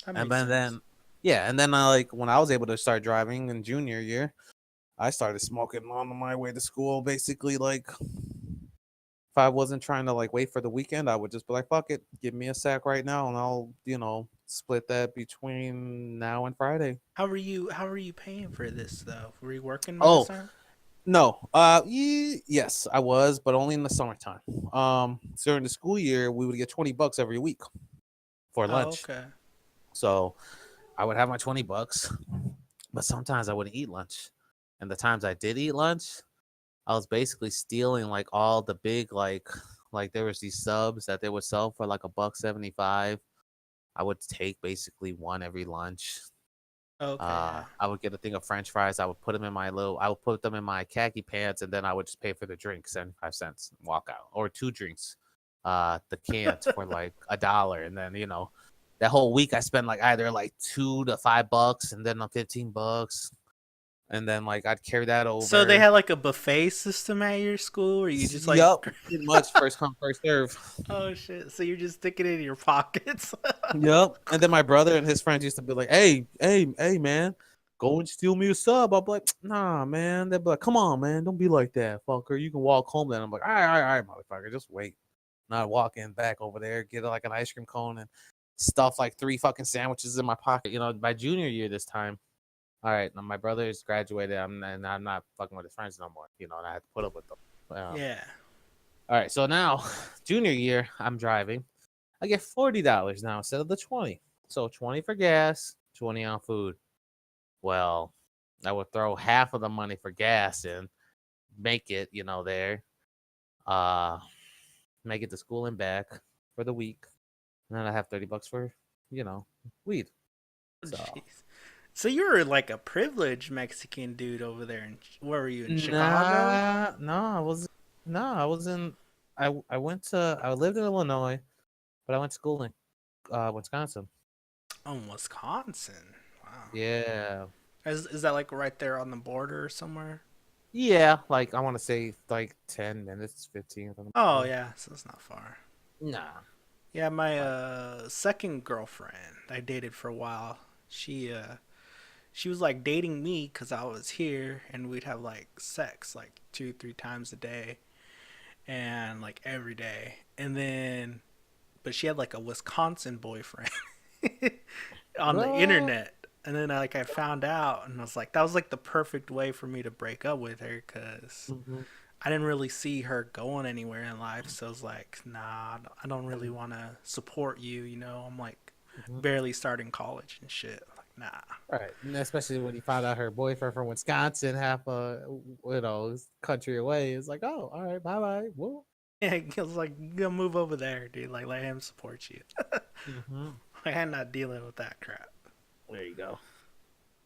Speaker 2: that
Speaker 3: And
Speaker 2: makes sense.
Speaker 3: then Yeah, and then like when I was able to start driving in junior year, I started smoking on my way to school. Basically, like if I wasn't trying to like wait for the weekend, I would just be like, "Fuck it, give me a sack right now, and I'll split that between now and Friday."
Speaker 2: How were you paying for this though? Were you working by this
Speaker 3: Oh
Speaker 2: time?
Speaker 3: no, yes, I was, but only in the summertime. During the school year, we would get $20 every week for
Speaker 2: Oh,
Speaker 3: lunch.
Speaker 2: okay.
Speaker 3: So I would have my $20, but sometimes I wouldn't eat lunch. And the times I did eat lunch, I was basically stealing like all the big like there was these subs that they would sell for like $1.75. I would take basically one every lunch.
Speaker 2: Okay, yeah.
Speaker 3: I would get a thing of French fries. I would put them in my khaki pants, and then I would just pay for the drink, 75 cents, and walk out, or two drinks, the cans for like $1, and then that whole week I spent like either like $2 to $5, and then $15, and then like I'd carry that
Speaker 2: So they
Speaker 3: over.
Speaker 2: had like a buffet system at your school, or you just like,
Speaker 3: Yup, pretty much first come first serve.
Speaker 2: oh shit! So you're just sticking it in your pockets.
Speaker 3: Yep. And then my brother and his friends used to be like, hey, man, go and steal me a sub. I'm like, nah, man. They'd be like, come on, man. Don't be like that, fucker. You can walk home then. I'm like, all right, motherfucker. Just wait. And I'd walk in back over there, get like an ice cream cone and stuff like 3 fucking sandwiches in my pocket. My junior year this time. All right, now my brother's graduated. And I'm not fucking with his friends no more. And I had to put up with them.
Speaker 2: Yeah.
Speaker 3: All right, so now junior year, I'm driving. I get $40 now instead of the 20. So 20 for gas, 20 on food. Well, I would throw half of the money for gas in, make it, there. Uh Make it to school and back for the week. And then I have $30 for, weed.
Speaker 2: Oh,
Speaker 3: So
Speaker 2: jeez. So you were like a privileged Mexican dude over there. Where were you in Chicago?
Speaker 3: nah, I wasn't I lived in Illinois, but I went to school in Wisconsin.
Speaker 2: Oh, Wisconsin. Wow.
Speaker 3: Yeah.
Speaker 2: Is that like right there on the border or somewhere?
Speaker 3: Yeah, like I want to say like 10 minutes, 15 from the
Speaker 2: Oh
Speaker 3: border.
Speaker 2: yeah, so it's not far.
Speaker 3: Nah.
Speaker 2: Yeah, my
Speaker 3: Like,
Speaker 2: second girlfriend I dated for a while. She was like dating me because I was here, and we'd have like sex like 2 3 times a day, and like every day. And then, but she had like a Wisconsin boyfriend on the
Speaker 3: what?
Speaker 2: internet. And then I found out, and I was like, that was like the perfect way for me to break up with her, because
Speaker 3: Hmm.
Speaker 2: I didn't really see her going anywhere in life. So I was like, nah, I don't really want to support you. I'm like
Speaker 3: Hmm.
Speaker 2: barely starting college and shit. Like, nah.
Speaker 3: Right. And especially when you found out her boyfriend from Wisconsin, half a country away. It's like, oh, all right, bye bye. Whoa.
Speaker 2: Yeah, I was like, you gotta move over there, dude. Like, let him support you.
Speaker 3: Hmm.
Speaker 2: Like, I'm not dealing with that crap.
Speaker 3: There you go.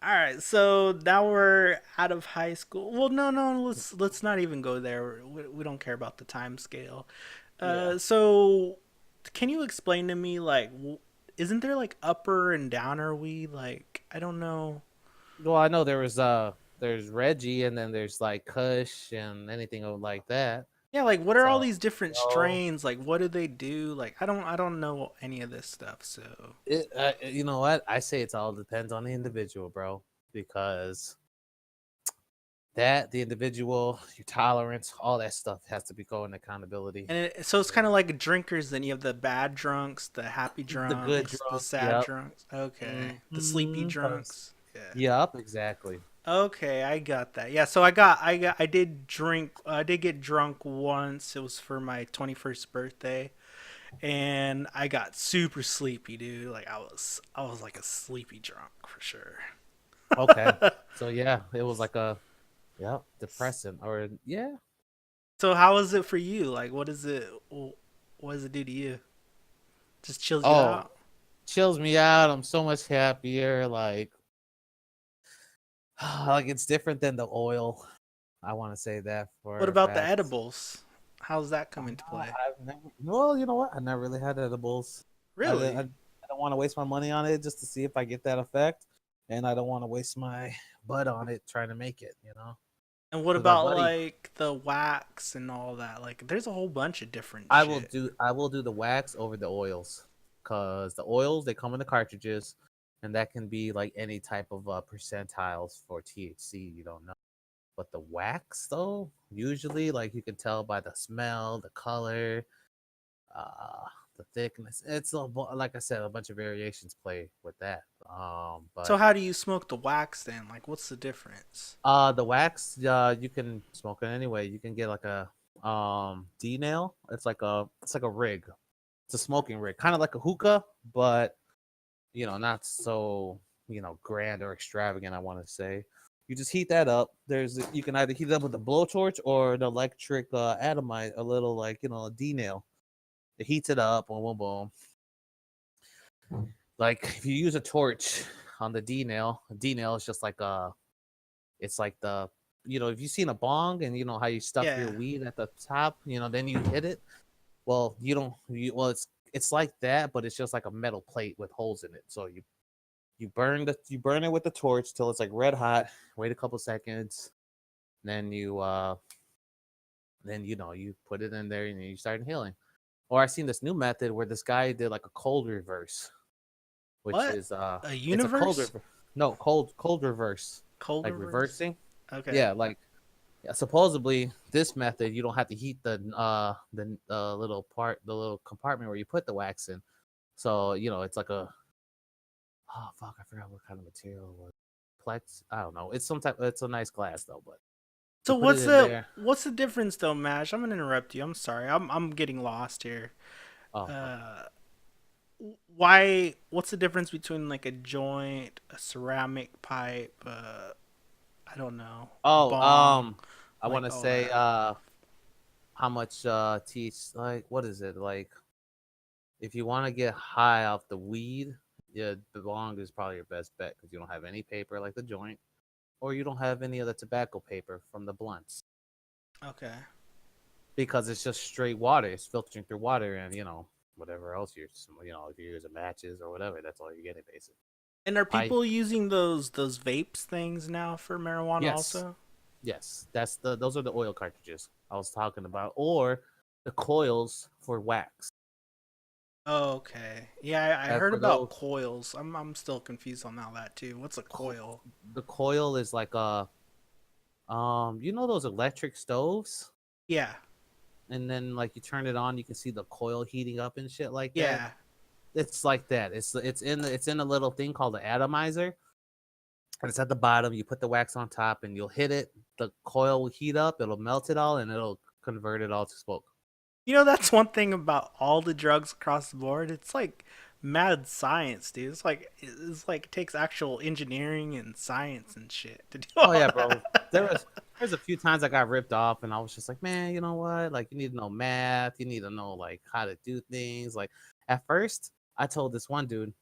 Speaker 2: All right, so now we're out of high school. Well, no, let's not even go there. We don't care about the time scale.
Speaker 3: Yeah.
Speaker 2: So can you explain to me, like, isn't there like upper and downer weed? Like, I don't know.
Speaker 3: Well, I know there's Reggie, and then there's like Kush and anything like that.
Speaker 2: Yeah, like, what are all
Speaker 3: So,
Speaker 2: these different
Speaker 3: oh,
Speaker 2: strains? Like, what do they do? Like, I don't know any of this stuff. So
Speaker 3: you know what? I say it's all depends on the individual, bro, because the individual, your tolerance, all that stuff has to be going accountability.
Speaker 2: and so it's kind of like drinkers. Then you have the bad drunks, the happy
Speaker 3: The good
Speaker 2: drunks, the
Speaker 3: drunks,
Speaker 2: sad
Speaker 3: yep.
Speaker 2: drunks. Okay, the sleepy
Speaker 3: Mm-hmm.
Speaker 2: drunks. Yeah.
Speaker 3: Yep, exactly.
Speaker 2: Okay, I got that. Yeah, so I did drink. I did get drunk once. It was for my 21st birthday, and I got super sleepy, dude. Like, I was like a sleepy drunk for sure.
Speaker 3: Okay. So yeah, it was like a depressant or yeah.
Speaker 2: So how is it for you? Like, what does it do to you? Just chills you
Speaker 3: Oh,
Speaker 2: out?
Speaker 3: chills me out. I'm so much happier. Like it's different than the oil. I want to say that
Speaker 2: What
Speaker 3: for a
Speaker 2: about the
Speaker 3: fact.
Speaker 2: edibles? How's that come into play?
Speaker 3: I've never. Well, you know what? I never really had edibles. I
Speaker 2: Really?
Speaker 3: don't want to waste my money on it just to see if I get that effect, and I don't want to waste my butt on it trying to make it.
Speaker 2: And what
Speaker 3: Because my
Speaker 2: about
Speaker 3: buddy,
Speaker 2: like the wax and all that? Like, there's a whole bunch of different
Speaker 3: I will
Speaker 2: shit.
Speaker 3: do I will do the wax over the oils, cause the oils they come in the cartridges. and that can be like any type of percentiles for THC. You don't know. But the wax, though, usually, like you can tell by the smell, the color, uh, the thickness. It's like I said, a bunch of variations play with that.
Speaker 2: So
Speaker 3: But
Speaker 2: how do you smoke the wax then? Like, what's the difference?
Speaker 3: the wax, you can smoke it anyway. You can get like a D nail. It's like a rig. It's a smoking rig, kind of like a hookah, but not so grand or extravagant. I want to say. You just heat that up. You can either heat it up with a blowtorch or the electric atomizer, a little like a D nail. It heats it up, boom, boom, boom. Like if you use a torch on the D nail is just like it's like if you've seen a bong and you know how you stuff your
Speaker 2: Yeah.
Speaker 3: weed at the top, then you hit it. Well, well, it's like that, but it's just like a metal plate with holes in it. So you burn it with the torch till it's like red hot. Wait a couple seconds, then you put it in there and you start inhaling. Or I seen this new method where this guy did like a cold reverse, which
Speaker 2: What?
Speaker 3: is
Speaker 2: A
Speaker 3: it's a
Speaker 2: universe?
Speaker 3: cold reverse,
Speaker 2: Cold
Speaker 3: like
Speaker 2: reverse?
Speaker 3: reversing.
Speaker 2: Okay.
Speaker 3: Yeah, like supposedly this method you don't have to heat the little compartment where you put the wax in. So it's like a oh fuck, I forgot what kind of material it was. Plex, I don't know. It's a nice glass though, but you
Speaker 2: So
Speaker 3: put it
Speaker 2: what's
Speaker 3: in
Speaker 2: the
Speaker 3: there.
Speaker 2: what's the difference though, Mash? I'm gonna interrupt you. I'm sorry. I'm getting lost here.
Speaker 3: Oh, okay.
Speaker 2: Uh, why? What's the difference between like a joint, a ceramic pipe, I don't know,
Speaker 3: Oh,
Speaker 2: bong,
Speaker 3: I want
Speaker 2: like
Speaker 3: to
Speaker 2: all
Speaker 3: say
Speaker 2: that?
Speaker 3: how much teach like what is it like if you want to get high off the weed, yeah, the bong is probably your best bet because you don't have any paper like the joint, or you don't have any of the tobacco paper from the blunts
Speaker 2: Okay.
Speaker 3: because it's just straight water. It's filtering through water and whatever else if you're using matches or whatever, that's all you're getting basically.
Speaker 2: And are
Speaker 3: Pipe,
Speaker 2: people using those vapes things now for marijuana
Speaker 3: yes,
Speaker 2: also?
Speaker 3: yes, those are the oil cartridges I was talking about, or the coils for wax.
Speaker 2: Okay. Yeah, I
Speaker 3: And
Speaker 2: heard
Speaker 3: for
Speaker 2: about
Speaker 3: those,
Speaker 2: coils. I'm still confused on all that too. What's a coil?
Speaker 3: the coil is like those electric stoves,
Speaker 2: Yeah.
Speaker 3: and then like you turn it on, you can see the coil heating up and shit like that.
Speaker 2: Yeah.
Speaker 3: It's like that. It's in a little thing called the atomizer, and it's at the bottom. You put the wax on top, and you'll hit it. The coil will heat up. It'll melt it all, and it'll convert it all to smoke.
Speaker 2: You know, that's one thing about all the drugs across the board. It's like mad science, dude. It's like it takes actual engineering and science and shit to do
Speaker 3: Oh
Speaker 2: all
Speaker 3: yeah, bro.
Speaker 2: that.
Speaker 3: There's a few times I got ripped off, and I was just like, man, you know what? Like, you need to know math. You need to know like how to do things. Like, at first, I told this one dude,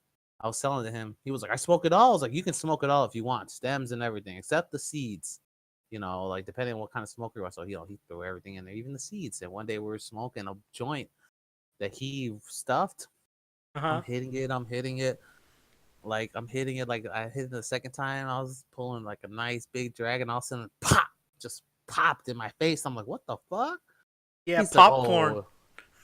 Speaker 3: I was selling to him. He was like, I smoke it all. I was like, you can smoke it all if you want, stems and everything, except the seeds. Like depending on what kind of smoker you are. So he threw everything in there, even the seeds. And one day we were smoking a joint that he stuffed.
Speaker 2: Uh
Speaker 3: I'm
Speaker 2: huh.
Speaker 3: hitting it. I'm hitting it. Like I'm hitting it. Like I hit it the second time. I was pulling like a nice big drag, and all of a sudden, pop, just popped in my face. I'm like, what the fuck?
Speaker 2: Yeah,
Speaker 3: He's like,
Speaker 2: popcorn.
Speaker 3: oh,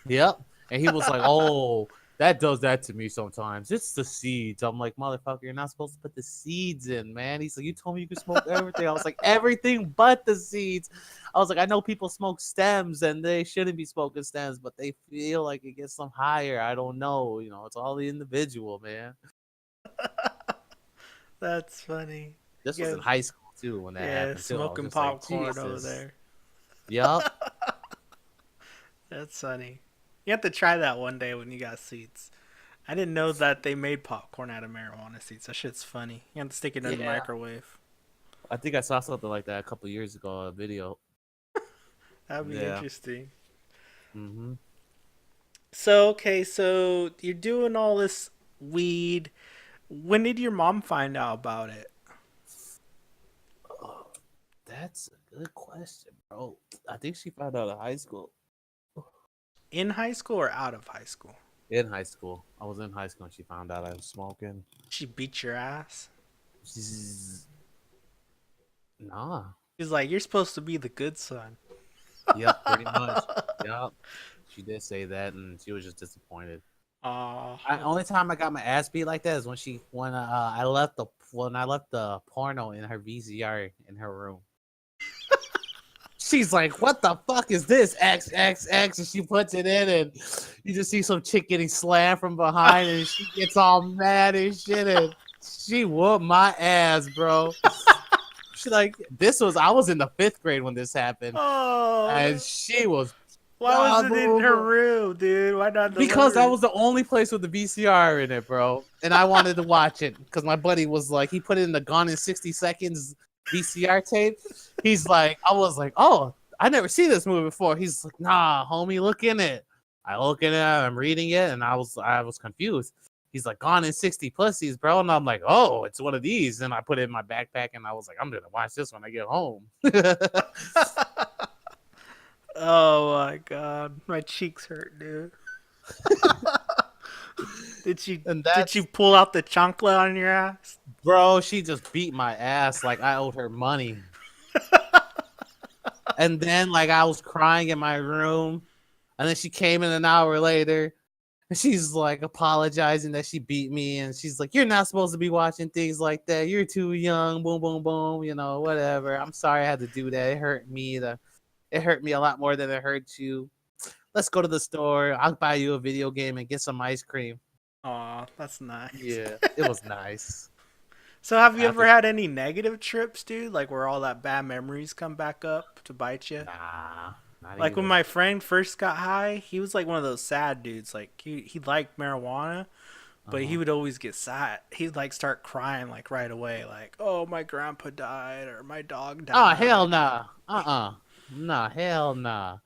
Speaker 3: yep. And he was like, oh, that does that to me sometimes. It's the seeds. I'm like, motherfucker, you're not supposed to put the seeds in, man. He's like, you told me you could smoke everything. I was like, everything but the seeds. I was like, I know people smoke stems and they shouldn't be smoking stems, but they feel like it gets them higher. I don't know. It's all the individual, man.
Speaker 2: That's funny.
Speaker 3: This was
Speaker 2: Yeah,
Speaker 3: in high school too when that
Speaker 2: yeah,
Speaker 3: happened too. I was
Speaker 2: smoking
Speaker 3: just like,
Speaker 2: popcorn over
Speaker 3: Jesus.
Speaker 2: there.
Speaker 3: Yup.
Speaker 2: That's funny. You have to try that one day when you got seeds. I didn't know that they made popcorn out of marijuana seeds. That shit's funny. You have to stick it in the
Speaker 3: Yeah.
Speaker 2: microwave.
Speaker 3: I think I saw something like that a couple years ago, a video.
Speaker 2: That'd be
Speaker 3: Yeah.
Speaker 2: interesting.
Speaker 3: Mm-hmm.
Speaker 2: So, okay, so you're doing all this weed. When did your mom find out about it?
Speaker 3: Oh, that's a good question, bro. I think she found out in high school.
Speaker 2: In high school or out of high school?
Speaker 3: In high school. I was in high school and she found out I was smoking.
Speaker 2: She beat your ass?
Speaker 3: She's... Nah.
Speaker 2: She's like, you're supposed to be the good son.
Speaker 3: Yep, pretty much. Yep. She did say that and she was just disappointed. Only time I got my ass beat like that is when I left the porno in her VCR in her room. She's like, "What the fuck is this? X X X," and she puts it in, and you just see some chick getting slammed from behind, and she gets all mad and shit, and she whooped my ass, bro. She like, I was in the 5th grade when this happened, and she was.
Speaker 2: Why was it in her room, dude? Why not?
Speaker 3: Because that was the only place with the VCR in it, bro. And I wanted to watch it because my buddy was like, he put it in the Gone in 60 Seconds VCR tape. He's like, I was like, oh, I never seen this movie before. He's like, nah, homie, look in it. I look in it, I'm reading it, and I was confused. He's like, Gone in 60 Pussies, bro. And I'm like, oh, it's one of these. And I put it in my backpack, and I was like, I'm gonna watch this when I get home.
Speaker 2: Oh my god, my cheeks hurt, dude. Did you pull out the chancla on your ass?
Speaker 3: Bro, she just beat my ass like I owed her money. And then like I was crying in my room, and then she came in an hour later, and she's like apologizing that she beat me, and she's like, "You're not supposed to be watching things like that. You're too young." Boom, boom, boom. You know, whatever. I'm sorry I had to do that. It hurt me. It hurt me a lot more than it hurt you. Let's go to the store. I'll buy you a video game and get some ice cream.
Speaker 2: Aw, that's nice.
Speaker 3: Yeah, it was nice.
Speaker 2: So have you ever had any negative trips, dude? Like where all that bad memories come back up to bite you?
Speaker 3: Nah, not
Speaker 2: Like
Speaker 3: either.
Speaker 2: when my friend first got high, he was like one of those sad dudes. Like he liked marijuana, but he would always get sad. He'd like start crying like right away, like, "Oh, my grandpa died," or "My dog died."
Speaker 3: Oh, hell nah. Nah, hell nah.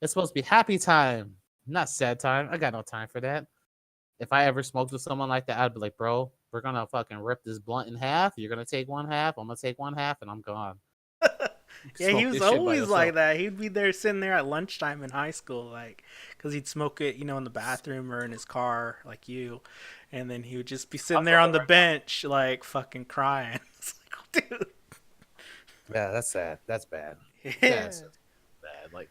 Speaker 3: It's supposed to be happy time, not sad time. I got no time for that. If I ever smoked with someone like that, I'd be like, bro, we're gonna fucking rip this blunt in half. You're gonna take one half, I'm gonna take one half, and I'm gone.
Speaker 2: Yeah, he was always like that. He'd be there sitting there at lunchtime in high school, like, because he'd smoke it, in the bathroom or in his car, like you. And then he would just be sitting there on the bench, like, fucking crying. It's like, dude.
Speaker 3: Yeah, that's sad. That's bad.
Speaker 2: Yeah.
Speaker 3: That's bad. Like,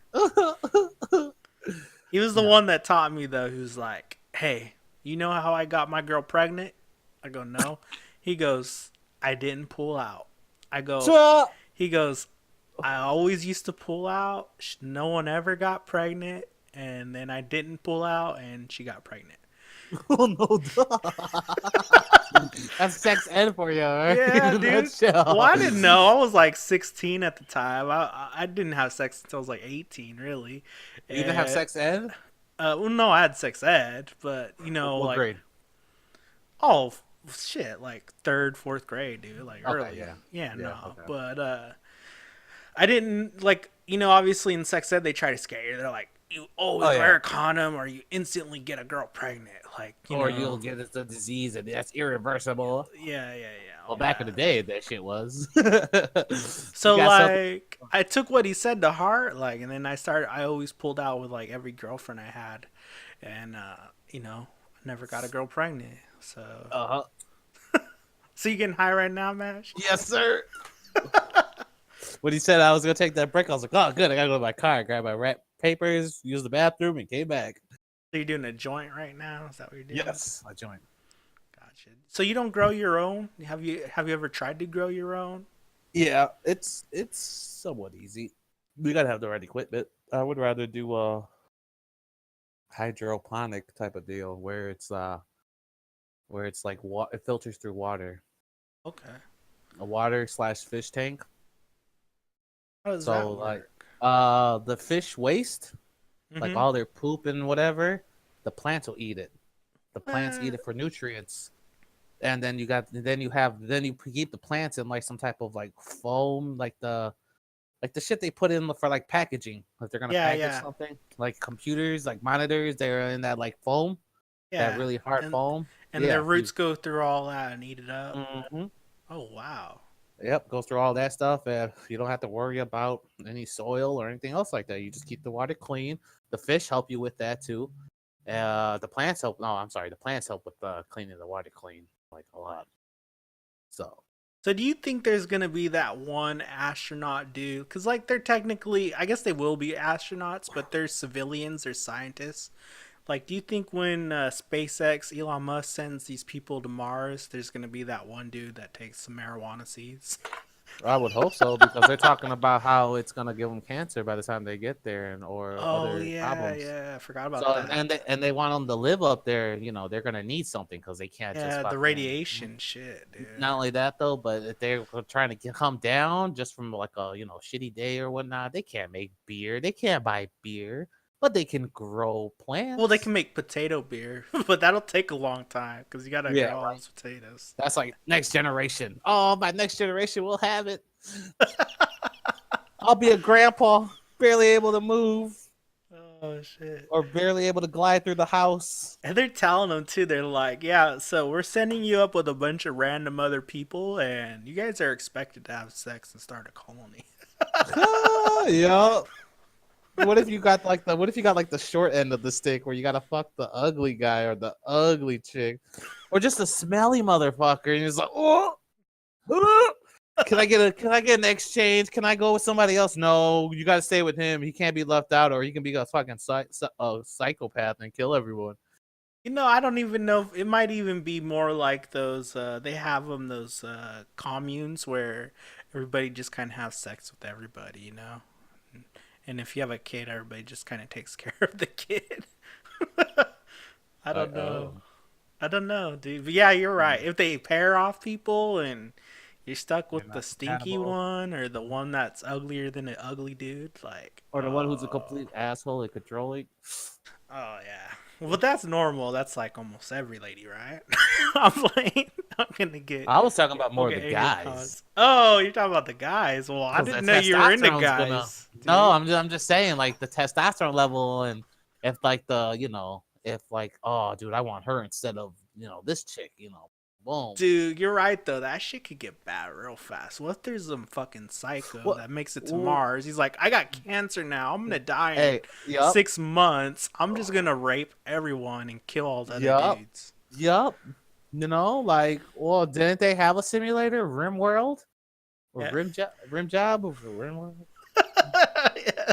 Speaker 2: He was the one that taught me, though, who's like, "Hey, you know how I got my girl pregnant?" I go, "No." He goes, "I didn't pull out." I go, he goes, "I always used to pull out. No one ever got pregnant. And then I didn't pull out and she got pregnant."
Speaker 3: Oh, no. That's sex ed for you, right?
Speaker 2: Yeah, dude. Well, I didn't know. I was like 16 at the time. I didn't have sex until I was like 18, really.
Speaker 3: You didn't have sex ed?
Speaker 2: Well, no, I had sex ed, but,
Speaker 3: What
Speaker 2: like...
Speaker 3: grade?
Speaker 2: Oh, shit, like 3rd, 4th grade, dude. Like, early.
Speaker 3: Yeah.
Speaker 2: Yeah, no.
Speaker 3: Okay.
Speaker 2: But, I didn't, like, obviously in sex ed, they try to scare you. They're like, you always wear a condom or you instantly get a girl pregnant. Like,
Speaker 3: you'll get the disease and that's irreversible.
Speaker 2: Yeah.
Speaker 3: Well, back in the day, that shit was.
Speaker 2: So, like, I took what he said to heart, like, and then I always pulled out with, like, every girlfriend I had. And, I never got a girl pregnant. So. So you getting high right now, Mash?
Speaker 3: Yes, sir. When he said I was gonna take that break, I was like, "Oh, good! I gotta go to my car, grab my papers, use the bathroom, and came back."
Speaker 2: So you're doing a joint right now? Is that what you're doing?
Speaker 3: Yes, a joint.
Speaker 2: Gotcha. So you don't grow your own? Have you ever tried to grow your own?
Speaker 3: Yeah, it's somewhat easy. We gotta have the right equipment. I would rather do a hydroponic type of deal where it's like it filters through water.
Speaker 2: Okay.
Speaker 3: A water/fish tank.
Speaker 2: How does that work?
Speaker 3: Like the fish waste, like
Speaker 2: Mhm.
Speaker 3: all their poop and whatever, the plants will eat it. The plants eat it for nutrients. And then you keep the plants in like some type of like foam, like the shit they put in for like packaging. Like they're gonna package something. Like computers, like monitors, they're in that like foam.
Speaker 2: Yeah.
Speaker 3: That really hard foam.
Speaker 2: And their roots go through all that and eat it up.
Speaker 3: Mm-hmm.
Speaker 2: Oh wow.
Speaker 3: Yep, goes through all that stuff, and you don't have to worry about any soil or anything else like that. You just keep the water clean. The fish help you with that too. The plants help. No, I'm sorry. The plants help with cleaning the water clean like a lot. So
Speaker 2: do you think there's gonna be that one astronaut dude? Because like they're technically, I guess they will be astronauts, but they're civilians or scientists. Like, do you think when SpaceX, Elon Musk sends these people to Mars, there's gonna be that one dude that takes some marijuana seeds?
Speaker 3: I would hope so because they're talking about how it's gonna give them cancer by the time they get there and or
Speaker 2: Oh
Speaker 3: other
Speaker 2: yeah,
Speaker 3: problems.
Speaker 2: yeah, I forgot about
Speaker 3: So
Speaker 2: that.
Speaker 3: and they want them to live up there. You know, they're gonna need something because they can't just
Speaker 2: Yeah, the
Speaker 3: fucking.
Speaker 2: radiation shit, dude.
Speaker 3: Not only that though, but if they're trying to come down just from like a shitty day or whatnot, they can't make beer. They can't buy beer, but they can grow
Speaker 2: Well, they
Speaker 3: plants.
Speaker 2: can make potato beer, but that'll take a long time because you gotta
Speaker 3: Yeah,
Speaker 2: grow all
Speaker 3: right.
Speaker 2: those potatoes.
Speaker 3: That's like next generation. Oh, my next generation will have it. I'll be a grandpa, barely able to move
Speaker 2: Oh shit.
Speaker 3: or barely able to glide through the house.
Speaker 2: And they're telling them too. They're like, "Yeah, so we're sending you up with a bunch of random other people, and you guys are expected to have sex and start a colony."
Speaker 3: Yeah. What if you got like the short end of the stick where you gotta fuck the ugly guy or the ugly chick or just a smelly motherfucker and he's like, oh, can I get an exchange? Can I go with somebody else? No, you gotta stay with him. He can't be left out or he can be a fucking psychopath and kill everyone.
Speaker 2: I don't even know. It might even be more like those. They have them those communes where everybody just kind of has sex with everybody. And if you have a kid, everybody just kind of takes care of the kid. I
Speaker 3: Like,
Speaker 2: don't know.
Speaker 3: oh,
Speaker 2: I don't know, dude. But yeah, you're right. If they pair off people and you're stuck
Speaker 3: you're
Speaker 2: with the
Speaker 3: not
Speaker 2: stinky
Speaker 3: compatible.
Speaker 2: one or the one that's uglier than an ugly dude, like,
Speaker 3: Or the one who's a complete asshole and controlling.
Speaker 2: oh yeah. Well, but that's normal. That's like almost every lady, right? I'm playing. I'm gonna get.
Speaker 3: I was talking about
Speaker 2: We'll
Speaker 3: more of
Speaker 2: get
Speaker 3: the
Speaker 2: angry
Speaker 3: guys.
Speaker 2: comments. Oh, you're talking about the guys. Well, I
Speaker 3: Because the
Speaker 2: didn't know you were into
Speaker 3: testosterone's gonna.
Speaker 2: guys,
Speaker 3: No,
Speaker 2: dude.
Speaker 3: I'm just saying like the testosterone level and if like if like oh dude I want her instead of this chick boom.
Speaker 2: Dude, you're right though. That shit could get bad real fast. What if there's some fucking psycho
Speaker 3: What?
Speaker 2: that makes it to
Speaker 3: Well,
Speaker 2: Mars? He's like, I got cancer now. I'm gonna die in
Speaker 3: hey, yup,
Speaker 2: 6 months. I'm just gonna rape everyone and kill all the other
Speaker 3: yup,
Speaker 2: dudes.
Speaker 3: yup. Like well didn't they have a simulator Rim World or
Speaker 2: Yeah.
Speaker 3: Rim Job or Rim World?
Speaker 2: Yeah.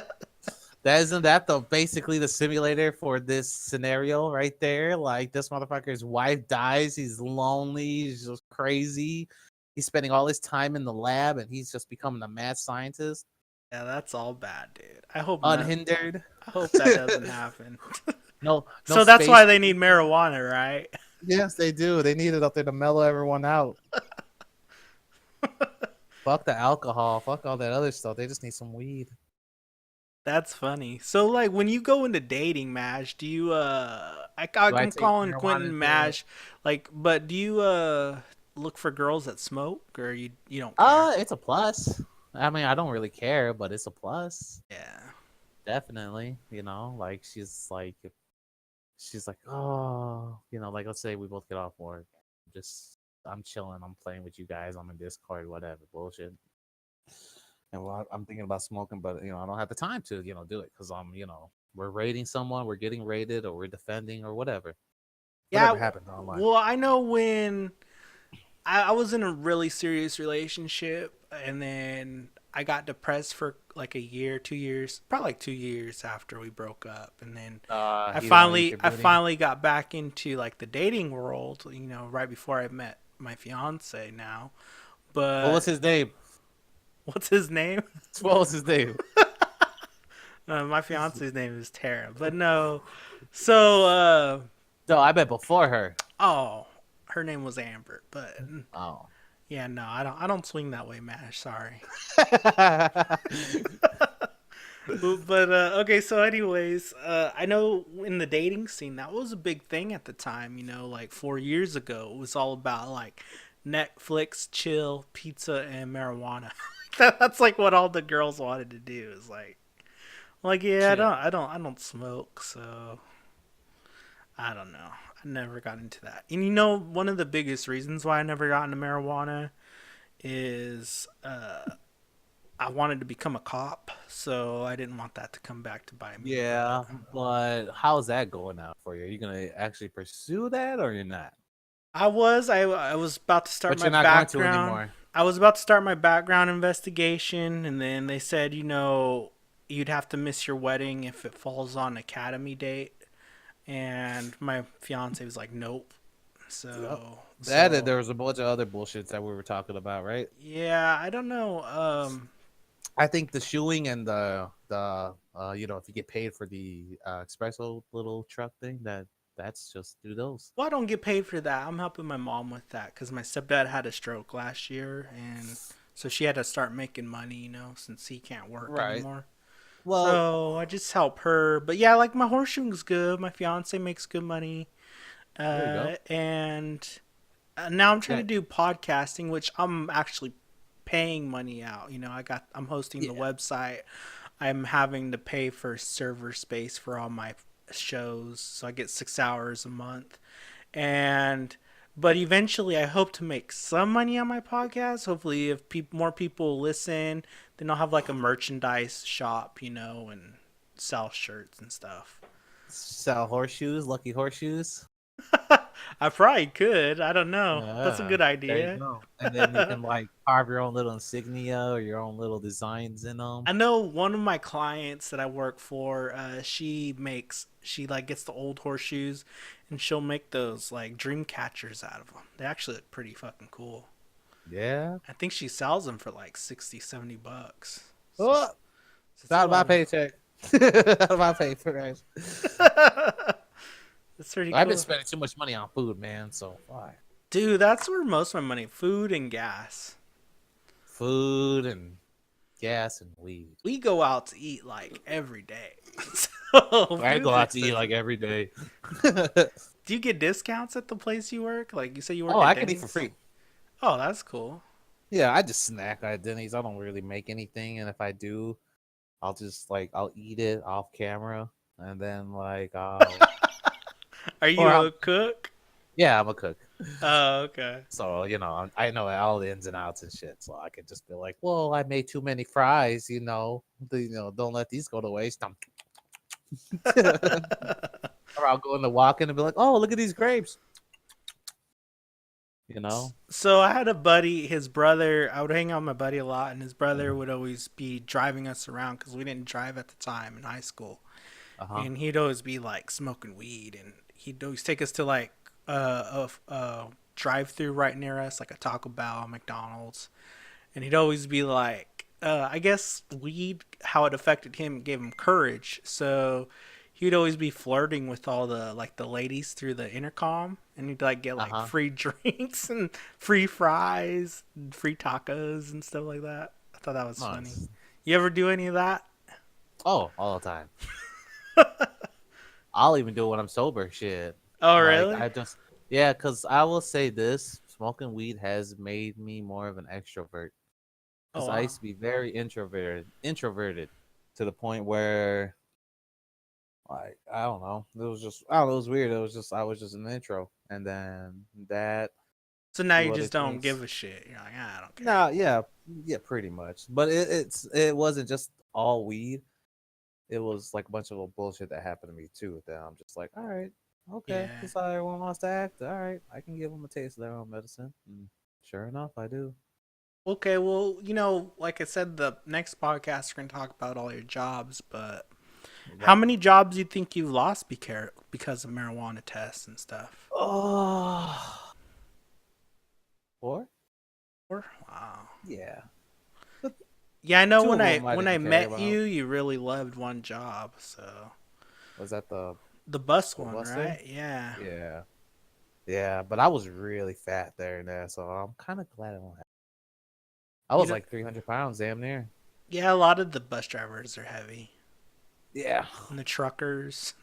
Speaker 3: That isn't that the basically the simulator for this scenario right there? Like this motherfucker's wife dies, he's lonely, he's just crazy. He's spending all his time in the lab and he's just becoming a mad scientist,
Speaker 2: Yeah, that's all bad, dude. I hope not.
Speaker 3: unhindered.
Speaker 2: I hope that doesn't happen.
Speaker 3: No
Speaker 2: So that's
Speaker 3: space.
Speaker 2: why they need marijuana, right?
Speaker 3: Yes, they do. They need it up there to mellow everyone out. Fuck the alcohol. Fuck all that other stuff. They just need some weed.
Speaker 2: That's funny. So like when you go into dating, Mash, do you
Speaker 3: Do I
Speaker 2: I'm
Speaker 3: take
Speaker 2: calling
Speaker 3: marijuana
Speaker 2: Quentin
Speaker 3: into it?
Speaker 2: Mash, like, but do you look for girls that smoke or you don't care?
Speaker 3: It's a plus. I mean, I don't really care, but it's a plus.
Speaker 2: Yeah.
Speaker 3: Definitely. Like she's like, oh, like let's say we both get off work. Just I'm chilling, I'm playing with you guys, I'm in Discord, whatever, bullshit. And well, I'm thinking about smoking, but I don't have the time to, do it because we're raiding someone, we're getting raided, or we're defending, or whatever.
Speaker 2: Yeah,
Speaker 3: Whatever happens online.
Speaker 2: well, I know when I was in a really serious relationship and then I got depressed for like a year, 2 years, probably like 2 years after we broke up. And then I
Speaker 3: You don't eat
Speaker 2: finally
Speaker 3: your
Speaker 2: I
Speaker 3: booty.
Speaker 2: finally got back into like the dating world, right before I met my fiance now.
Speaker 3: Well, what's
Speaker 2: But
Speaker 3: his name?
Speaker 2: what's his name?
Speaker 3: What was his name?
Speaker 2: My fiance's name is Tara. But no. So
Speaker 3: No, I bet before her.
Speaker 2: oh, her name was Amber, but
Speaker 3: Oh.
Speaker 2: yeah, no, I don't swing that way, Mash. Sorry. But okay, so anyways, I know in the dating scene that was a big thing at the time. Like 4 years ago, it was all about like Netflix, chill, pizza, and marijuana. That's like what all the girls wanted to do. Is like yeah,
Speaker 3: Chill.
Speaker 2: I don't smoke, so I don't know. I never got into that. And one of the biggest reasons why I never got into marijuana is I wanted to become a cop, so I didn't want that to come back to bite me.
Speaker 3: Yeah, but how's that going out for you? Are you gonna actually pursue that or you're not?
Speaker 2: I was about to start
Speaker 3: But
Speaker 2: my
Speaker 3: you're not going to
Speaker 2: background.
Speaker 3: anymore.
Speaker 2: I was about to start my background investigation, and then they said, you'd have to miss your wedding if it falls on academy date. and my fiance was like, "Nope."
Speaker 3: Yep.
Speaker 2: So,
Speaker 3: That and
Speaker 2: so
Speaker 3: there was a bunch of other bullshits that we were talking about, right?
Speaker 2: yeah, I don't know.
Speaker 3: I think the shoeing and if you get paid for the espresso little truck thing, that's just do those.
Speaker 2: Well, I don't get paid for that. I'm helping my mom with that because my stepdad had a stroke last year, and so she had to start making money, since he can't work
Speaker 3: Right.
Speaker 2: anymore.
Speaker 3: Well,
Speaker 2: So I just help her. But yeah, like my horseshoeing's good. My fiance makes good money.
Speaker 3: there you go.
Speaker 2: And now I'm trying to
Speaker 3: That
Speaker 2: do podcasting, which I'm actually paying money out. I'm hosting the
Speaker 3: yeah.
Speaker 2: website. I'm having to pay for server space for all my shows, so I get 6 hours a month. And but eventually, I hope to make some money on my podcast. Hopefully, if more people listen, then I'll have like a merchandise shop, and sell shirts and stuff.
Speaker 3: Sell horseshoes, lucky horseshoes.
Speaker 2: I probably could. I don't know. That's a
Speaker 3: Yeah,
Speaker 2: good
Speaker 3: there you
Speaker 2: idea.
Speaker 3: go. And then you can like carve your own little insignia or your own little designs in them.
Speaker 2: I know one of my clients that I work for. She like gets the old horseshoes, and she'll make those like dream catchers out of them. They actually look pretty fucking cool.
Speaker 3: Yeah.
Speaker 2: I think she sells them for like 60, $70. So,
Speaker 3: Oh,
Speaker 2: it's
Speaker 3: it's
Speaker 2: a
Speaker 3: out of my
Speaker 2: lot of.
Speaker 3: paycheck. Out of my paycheck.
Speaker 2: That's pretty
Speaker 3: I've been
Speaker 2: cool,
Speaker 3: spending too much money on food, man. So why?
Speaker 2: dude. That's where most of my money, food and gas.
Speaker 3: Food and gas and weed.
Speaker 2: We go out to eat like every day, so
Speaker 3: I go
Speaker 2: food's
Speaker 3: out to eat like
Speaker 2: expensive.
Speaker 3: every day.
Speaker 2: Do you get discounts at the place you work? Like you say you work
Speaker 3: Oh,
Speaker 2: at
Speaker 3: I can eat for
Speaker 2: Denny's?
Speaker 3: free.
Speaker 2: Oh, that's cool.
Speaker 3: Yeah, I just snack at Denny's. I don't really make anything, and if I do, I'll eat it off camera, and then
Speaker 2: Are
Speaker 3: or
Speaker 2: you
Speaker 3: I'll
Speaker 2: a cook?
Speaker 3: yeah, I'm a cook,
Speaker 2: Oh, okay.
Speaker 3: so I know all the ins and outs and shit. So I can just be like, well, I made too many fries, don't let these go to waste. Or I'll go in the walk-in and be like, oh, look at these grapes, you know.
Speaker 2: So I had a buddy, his brother. I would hang out with my buddy a lot, and his brother would always be driving us around because we didn't drive at the time in high school.
Speaker 3: Uh huh.
Speaker 2: And he'd always be like smoking weed, and he'd always take us to like a drive-through right near us, like a Taco Bell, McDonald's, and he'd always be like, I guess weed, how it affected him, gave him courage. So he'd always be flirting with all the ladies through the intercom, and he'd like get
Speaker 3: Uh
Speaker 2: like
Speaker 3: huh.
Speaker 2: free drinks and free fries, and free tacos and stuff like that. I thought that was funny.
Speaker 3: Nice.
Speaker 2: You ever do any of that?
Speaker 3: Oh, all the time. I'll even do it when I'm sober. Shit.
Speaker 2: Oh,
Speaker 3: Like
Speaker 2: really?
Speaker 3: yeah, because I will say this: smoking weed has made me more of an extrovert.
Speaker 2: Oh,
Speaker 3: Because I
Speaker 2: wow.
Speaker 3: used to be very introverted to the point where, like, I don't know, it was just, I don't know, it was weird. It was just, I was just an intro, and then that
Speaker 2: So now you
Speaker 3: few other
Speaker 2: just don't
Speaker 3: things.
Speaker 2: give a shit. You're like, I don't care.
Speaker 3: No, yeah, yeah, pretty much. But it wasn't just all weed. It was like a bunch of bullshit that happened to me too. That I'm just like, all right, okay,
Speaker 2: Yeah.
Speaker 3: this is how everyone wants to act. All right, I can give them a taste of their own medicine. And sure enough, I do.
Speaker 2: Okay, well, like I said, the next podcast we're gonna talk about all your jobs, but how
Speaker 3: Right.
Speaker 2: many jobs do you think you've lost because of marijuana tests and stuff?
Speaker 3: Oh, or
Speaker 2: Or wow.
Speaker 3: yeah, but
Speaker 2: Yeah, I know
Speaker 3: two
Speaker 2: when
Speaker 3: of
Speaker 2: I
Speaker 3: them I
Speaker 2: when I
Speaker 3: didn't care
Speaker 2: met
Speaker 3: about.
Speaker 2: you, you really loved one job. So
Speaker 3: Was that
Speaker 2: the bus
Speaker 3: the
Speaker 2: one,
Speaker 3: Buster?
Speaker 2: right? Yeah.
Speaker 3: Yeah, yeah, but I was really fat there and there, so I'm kind of glad I don't have. I
Speaker 2: You
Speaker 3: was
Speaker 2: know,
Speaker 3: like 300 pounds, damn near.
Speaker 2: yeah, a lot of the bus drivers are heavy,
Speaker 3: Yeah.
Speaker 2: and the truckers.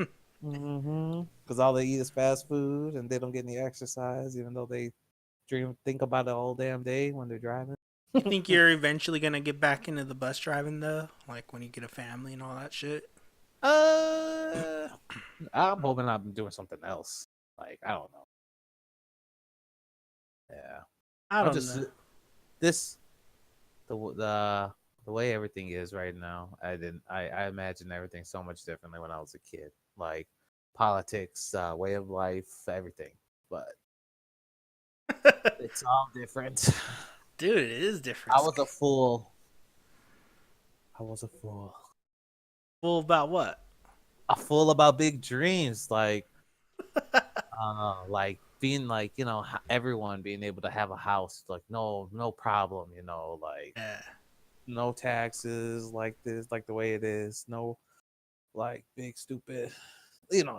Speaker 3: Mm-hmm. Because all they eat is fast food, and they don't get any exercise, even though they think about it all damn day when they're driving.
Speaker 2: You think you're eventually gonna get back into the bus driving though, like when you get a family and all that shit?
Speaker 3: uh, I'm hoping I'm doing something else. Like I don't know. Yeah,
Speaker 2: I
Speaker 3: I'm
Speaker 2: don't
Speaker 3: just
Speaker 2: know.
Speaker 3: this the way everything is right now. I imagined everything so much differently when I was a kid. Like politics, way of life, everything. But it's all different.
Speaker 2: Dude, it is different.
Speaker 3: I was a fool. I was a fool.
Speaker 2: Well, about what?
Speaker 3: A fool about big dreams. Like Like being like, everyone being able to have a house, like no problem, like
Speaker 2: Yeah.
Speaker 3: no taxes like this, like the way it is, no like big stupid,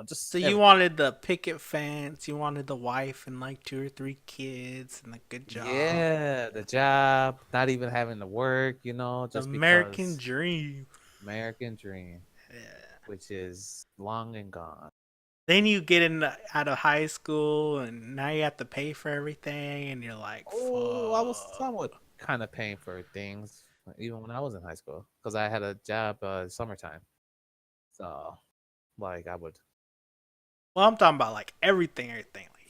Speaker 3: just
Speaker 2: So you
Speaker 3: everything.
Speaker 2: wanted the picket fence, you wanted the wife and like 2 or 3 kids and a good job.
Speaker 3: Yeah, the job, not even having to work,
Speaker 2: The
Speaker 3: just
Speaker 2: American
Speaker 3: because
Speaker 2: dream.
Speaker 3: American dream,
Speaker 2: Yeah.
Speaker 3: which is long and gone.
Speaker 2: Then you get in out of high school and now you have to pay for everything and you're like,
Speaker 3: Oh, I was
Speaker 2: fuck.
Speaker 3: somewhat kind of paying for things even when I was in high school because I had a job summertime. So, like, I would.
Speaker 2: Well, I'm talking about like everything, everything. Like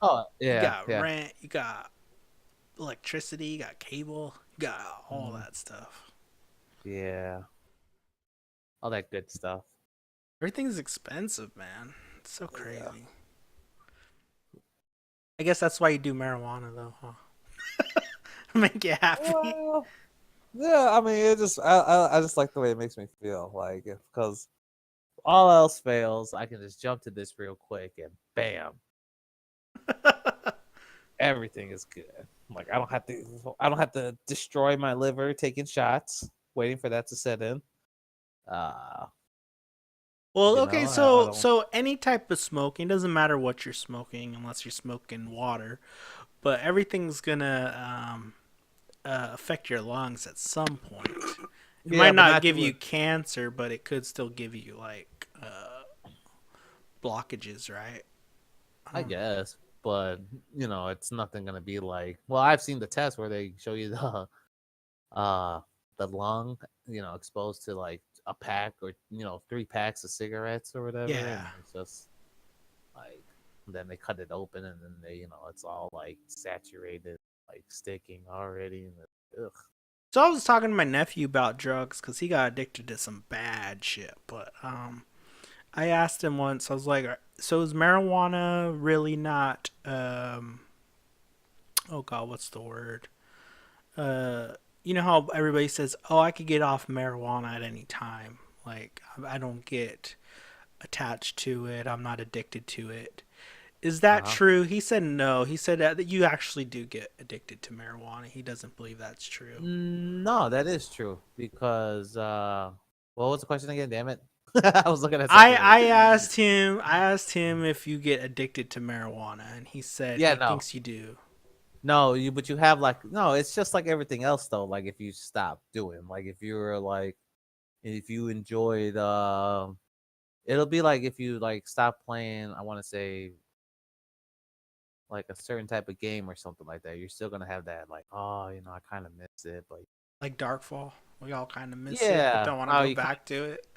Speaker 3: Oh,
Speaker 2: you
Speaker 3: yeah,
Speaker 2: got
Speaker 3: yeah.
Speaker 2: rent, you got electricity, you got cable, you got all
Speaker 3: Mhm.
Speaker 2: that stuff.
Speaker 3: Yeah, all that good stuff.
Speaker 2: Everything's expensive, man. It's so
Speaker 3: Yeah.
Speaker 2: crazy. I guess that's why you do marijuana though, huh? Make you happy.
Speaker 3: Well, yeah. I mean, I just like the way it makes me feel. Like, because all else fails, I can just jump to this real quick and bam, everything is good. Like, I don't have to destroy my liver taking shots, waiting for that to set in. Uh,
Speaker 2: Well, okay,
Speaker 3: I
Speaker 2: so
Speaker 3: don't.
Speaker 2: any type of smoking doesn't matter what you're smoking unless you're smoking water, but everything's gonna affect your lungs at some point. It
Speaker 3: Yeah,
Speaker 2: might
Speaker 3: but
Speaker 2: not
Speaker 3: not
Speaker 2: give
Speaker 3: to
Speaker 2: you
Speaker 3: it.
Speaker 2: cancer, but it could still give you like blockages, right?
Speaker 3: I
Speaker 2: Um,
Speaker 3: guess, but it's nothing gonna be like. Well, I've seen the test where they show you uh the lung, exposed to like a pack or 3 packs of cigarettes or whatever,
Speaker 2: yeah.
Speaker 3: and it's just like then they cut it open and then they it's all like saturated, like sticking already. And ugh.
Speaker 2: So I was talking to my nephew about drugs because he got addicted to some bad shit. But I asked him once. I was like, "So is marijuana really not? Oh God, what's the word? Uh, you know how everybody says, "Oh, I could get off marijuana at any time. Like I don't get attached to it. I'm not addicted to it." Is that
Speaker 3: Uh-huh.
Speaker 2: true? He said no. He said that you actually do get addicted to marijuana. He doesn't believe that's true.
Speaker 3: No, that is true because what was the question again? Damn it, I was looking at
Speaker 2: I
Speaker 3: something else.
Speaker 2: I asked him if you get addicted to marijuana, and he said
Speaker 3: Yeah,
Speaker 2: he
Speaker 3: no.
Speaker 2: thinks you do.
Speaker 3: No, but you have like no, it's just like everything else though. Like if you stop doing, like if you enjoyed it'll be like if you like stop playing, I want to say like a certain type of game or something like that. You're still gonna have that like, oh, I kind of miss it, but
Speaker 2: Like Darkfall, we all kind of miss it, but
Speaker 3: yeah,
Speaker 2: don't want to
Speaker 3: oh,
Speaker 2: go
Speaker 3: you kind
Speaker 2: back to it.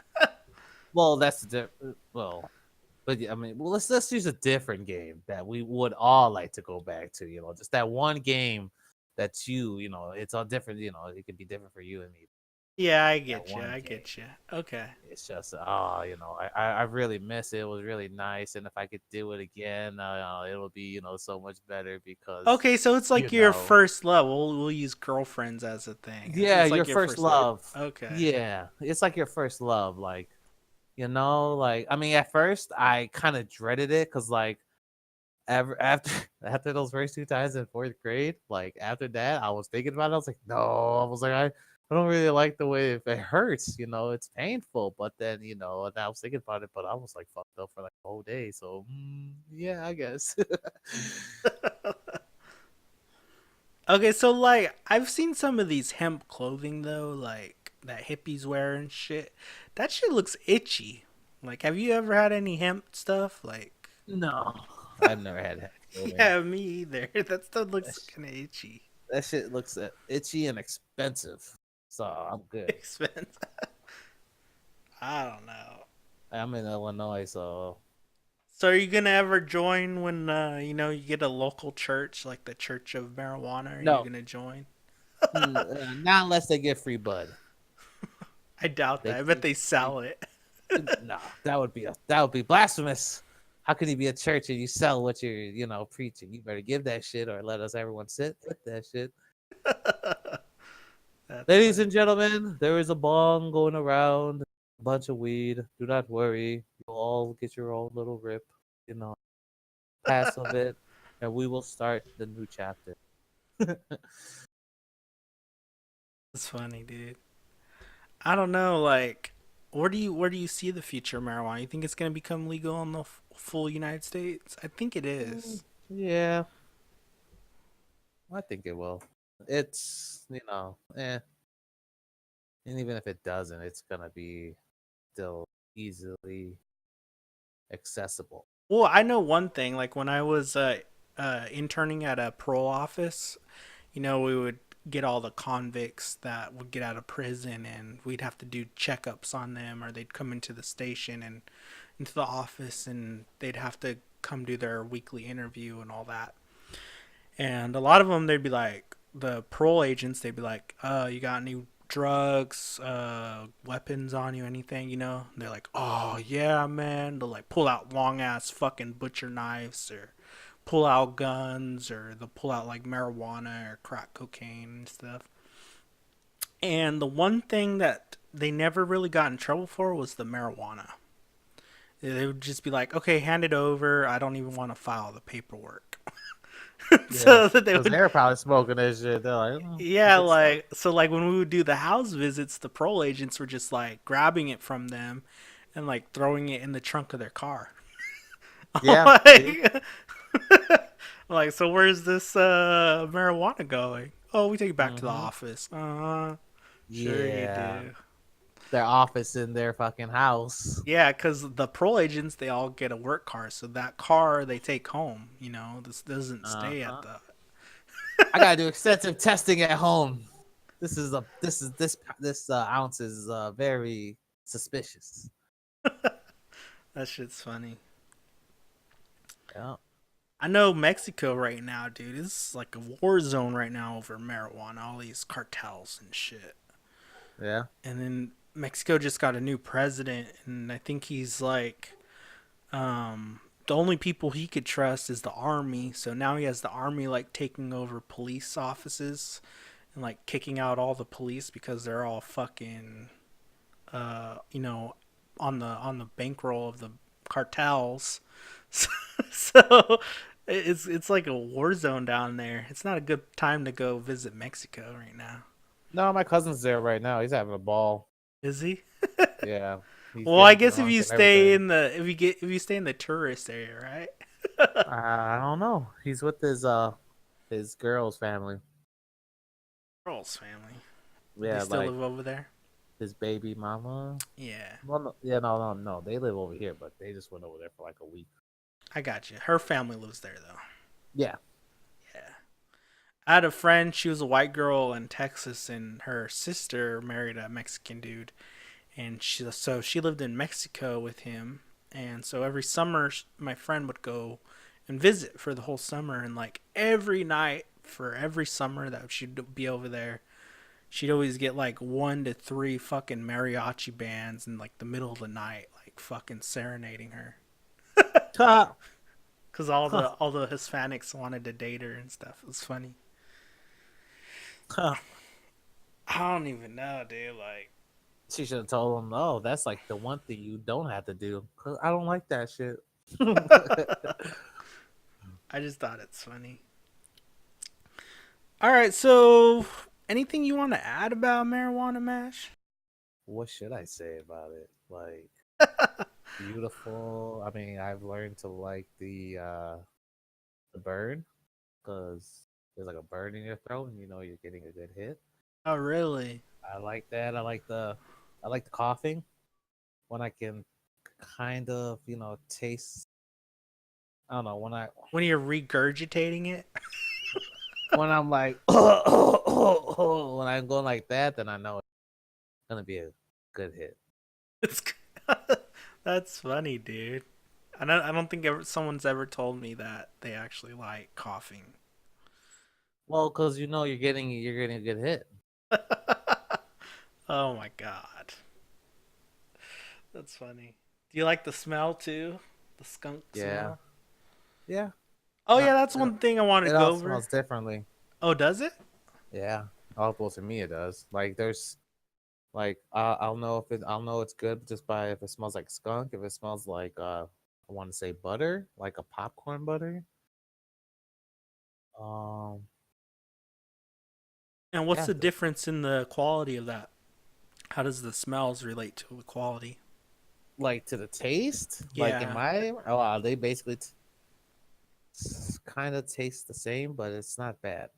Speaker 3: well, that's well, but yeah, I mean, well, let's use a different game that we would all like to go back to. Just that one game that's it's all different. It could be different for you and me.
Speaker 2: Yeah, I
Speaker 3: That
Speaker 2: get you.
Speaker 3: one
Speaker 2: I
Speaker 3: game.
Speaker 2: get you. Okay.
Speaker 3: It's just, oh, I really miss it. It was really nice, and if I could do it again, it'll be, so much better because,
Speaker 2: Okay, so it's
Speaker 3: you
Speaker 2: like your
Speaker 3: know,
Speaker 2: first love. We'll use girlfriends as a thing.
Speaker 3: yeah,
Speaker 2: It's
Speaker 3: your
Speaker 2: like your
Speaker 3: first
Speaker 2: first love.
Speaker 3: love.
Speaker 2: Okay.
Speaker 3: Yeah, it's like your first love. Like, like I mean, at first I kind of dreaded it because, like, after after those first 2 times in fourth grade, like after that, I was thinking about it. I was like, no, I was like, I don't really like the way it hurts. It's painful. But then, and I was thinking about it, but I was like fucked up for like the whole day. So yeah, I guess.
Speaker 2: Okay, so like I've seen some of these hemp clothing though, like that hippies wear and shit. That shit looks itchy. Like, have you ever had any hemp stuff? Like,
Speaker 3: No, I've never had head clothing.
Speaker 2: yeah, me either. That stuff
Speaker 3: That,
Speaker 2: looks
Speaker 3: sh-
Speaker 2: kind of itchy,
Speaker 3: that shit looks itchy and expensive. So I'm good.
Speaker 2: expensive. I don't know.
Speaker 3: I'm in Illinois, so
Speaker 2: So, are you gonna ever join when you get a local church like the Church of Marijuana? Are you
Speaker 3: no,
Speaker 2: gonna join?
Speaker 3: not unless they get free bud.
Speaker 2: I doubt that.
Speaker 3: They
Speaker 2: I bet they
Speaker 3: they
Speaker 2: sell it.
Speaker 3: No, that would be blasphemous. How can you be a church and you sell what you're, preaching? You better give that shit or let us everyone sit with that shit.
Speaker 2: That's
Speaker 3: Ladies
Speaker 2: funny.
Speaker 3: and gentlemen, there is a bong going around, a bunch of weed. Do not worry. You'll all get your own little rip, pass of it, and we will start the new chapter.
Speaker 2: It's funny, dude. I don't know, like, where do you see the future of marijuana? You think it's gonna become legal in the full United States? I think it is.
Speaker 3: Yeah, I think it will. It's and even if it doesn't, it's gonna be still easily accessible.
Speaker 2: Well, I know one thing. Like when I was interning at a parole office, we would get all the convicts that would get out of prison, and we'd have to do checkups on them, or they'd come into the station and into the office, and they'd have to come do their weekly interview and all that. And a lot of them, they'd be like, the parole agents, they'd be like, you got any drugs, weapons on you, anything, They're like, oh, yeah, man. They'll like pull out long ass fucking butcher knives or pull out guns or they'll pull out like marijuana or crack cocaine and stuff. And the one thing that they never really got in trouble for was the marijuana. They would just be like, okay, hand it over. I don't even want to file the paperwork.
Speaker 3: Yeah,
Speaker 2: So that they
Speaker 3: because
Speaker 2: would,
Speaker 3: they're probably smoking this shit. They're like,
Speaker 2: yeah,
Speaker 3: good stuff.
Speaker 2: like, so like when we would do the house visits, the parole agents were just like grabbing it from them and like throwing it in the trunk of their car.
Speaker 3: Yeah, see?
Speaker 2: like, like, so where's this marijuana going? Oh, we take it back to the
Speaker 3: Hmm.
Speaker 2: office. Sure you
Speaker 3: Yeah,
Speaker 2: do.
Speaker 3: their office in their fucking house.
Speaker 2: Yeah, because the parole agents, they all get a work car. So that car they take home, this doesn't
Speaker 3: Uh
Speaker 2: stay at
Speaker 3: huh.
Speaker 2: the.
Speaker 3: I gotta do extensive testing at home. This ounce is very suspicious.
Speaker 2: That shit's funny.
Speaker 3: Yeah,
Speaker 2: I know Mexico right now, dude. It's like a war zone right now over marijuana. All these cartels and shit.
Speaker 3: yeah.
Speaker 2: And then Mexico just got a new president, and I think he's like, the only people he could trust is the army. So now he has the army like taking over police offices and like kicking out all the police because they're all fucking, uh, you know, on the bankroll of the cartels. So it's like a war zone down there. It's not a good time to go visit Mexico right now.
Speaker 3: No, my cousin's there right now. He's having a ball.
Speaker 2: Is he?
Speaker 3: Yeah, he's
Speaker 2: Well, I
Speaker 3: getting
Speaker 2: guess if
Speaker 3: drunk
Speaker 2: you
Speaker 3: and
Speaker 2: stay
Speaker 3: everything.
Speaker 2: in the if you stay in the tourist area, right?
Speaker 3: I don't know. He's with his girl's family.
Speaker 2: Earl's family. They
Speaker 3: Yeah,
Speaker 2: still
Speaker 3: like
Speaker 2: live over there.
Speaker 3: his baby mama.
Speaker 2: Yeah,
Speaker 3: Well, no, yeah, no. They live over here, but they just went over there for like a week.
Speaker 2: I got you. Her family lives there though.
Speaker 3: Yeah.
Speaker 2: Yeah. I had a friend. She was a white girl in Texas, and her sister married a Mexican dude, and she lived in Mexico with him, and so every summer my friend would go and visit for the whole summer, and like every night for every summer that she'd be over there, she'd always get like 1 to 3 fucking mariachi bands in like the middle of the night, like fucking serenading her,
Speaker 3: Ha!
Speaker 2: cause all the Hispanics wanted to date her and stuff. It was funny.
Speaker 3: Ha!
Speaker 2: I don't even know, dude. Like,
Speaker 3: She should have told him, "Oh, that's like the one thing you don't have to do." 'Cause I don't like that shit.
Speaker 2: I just thought it's funny. All right, so anything you want to add about marijuana mash?
Speaker 3: What should I say about it? Like beautiful. I mean, I've learned to like the burn because there's like a burn in your throat, and you know you're getting a good hit.
Speaker 2: Oh, really?
Speaker 3: I like that. I like the coughing when I can kind of taste. I don't know
Speaker 2: When you're regurgitating it?
Speaker 3: when I'm like when I'm going like that, then I know it's gonna be a good hit.
Speaker 2: It's That's funny, dude. I don't think someone's ever told me that they actually like coughing.
Speaker 3: Well, because you're getting a good hit.
Speaker 2: Oh my god. That's funny. Do you like the smell too? The skunk
Speaker 3: Yeah,
Speaker 2: smell?
Speaker 3: yeah.
Speaker 2: Oh
Speaker 3: Uh,
Speaker 2: yeah, that's
Speaker 3: it,
Speaker 2: one thing I want to
Speaker 3: it
Speaker 2: go
Speaker 3: all
Speaker 2: over.
Speaker 3: smells differently.
Speaker 2: Oh, does it?
Speaker 3: Yeah. Well, to me it does. Like there's like I'll know it's good just by if it smells like skunk. If it smells like I want to say butter, like a popcorn butter. Um,
Speaker 2: And what's
Speaker 3: yeah,
Speaker 2: the difference in the quality of that? How does the smells relate to the quality?
Speaker 3: like to the taste, like in
Speaker 2: Yeah.
Speaker 3: my they basically kind of taste the same, but it's not bad.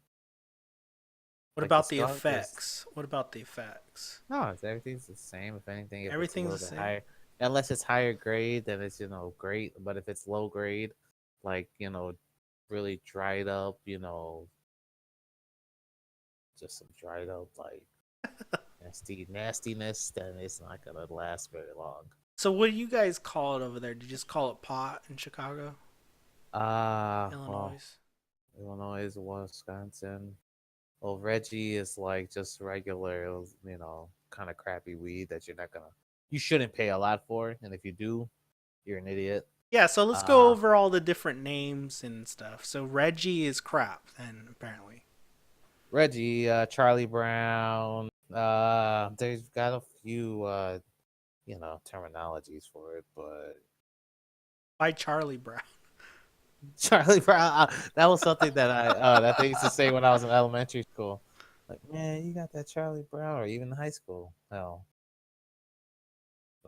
Speaker 2: What
Speaker 3: Like the
Speaker 2: about the
Speaker 3: skunk is
Speaker 2: effects? What about the effects?
Speaker 3: no, everything's the same. If anything, if it's a
Speaker 2: Everything's
Speaker 3: little
Speaker 2: the
Speaker 3: bit
Speaker 2: same.
Speaker 3: higher, unless it's higher grade, then it's great. But if it's low grade, like really dried up, just some dried up like nastiness, then it's not gonna last very long.
Speaker 2: So what do you guys call it over there? Do you just call it pot in Chicago,
Speaker 3: Well,
Speaker 2: Illinois?
Speaker 3: Illinois, Wisconsin. Well, Reggie is like just regular, kind of crappy weed that you shouldn't pay a lot for, and if you do, you're an idiot.
Speaker 2: Yeah, so let's go
Speaker 3: Uh,
Speaker 2: over all the different names and stuff. So Reggie is crap, then apparently.
Speaker 3: Reggie, Charlie Brown. They've got a few, terminologies for it, but
Speaker 2: Why Charlie Brown?
Speaker 3: Charlie Brown. That was something that they used to say when I was in elementary school. Like, man, you got that Charlie Brown, or even in high school. Hell,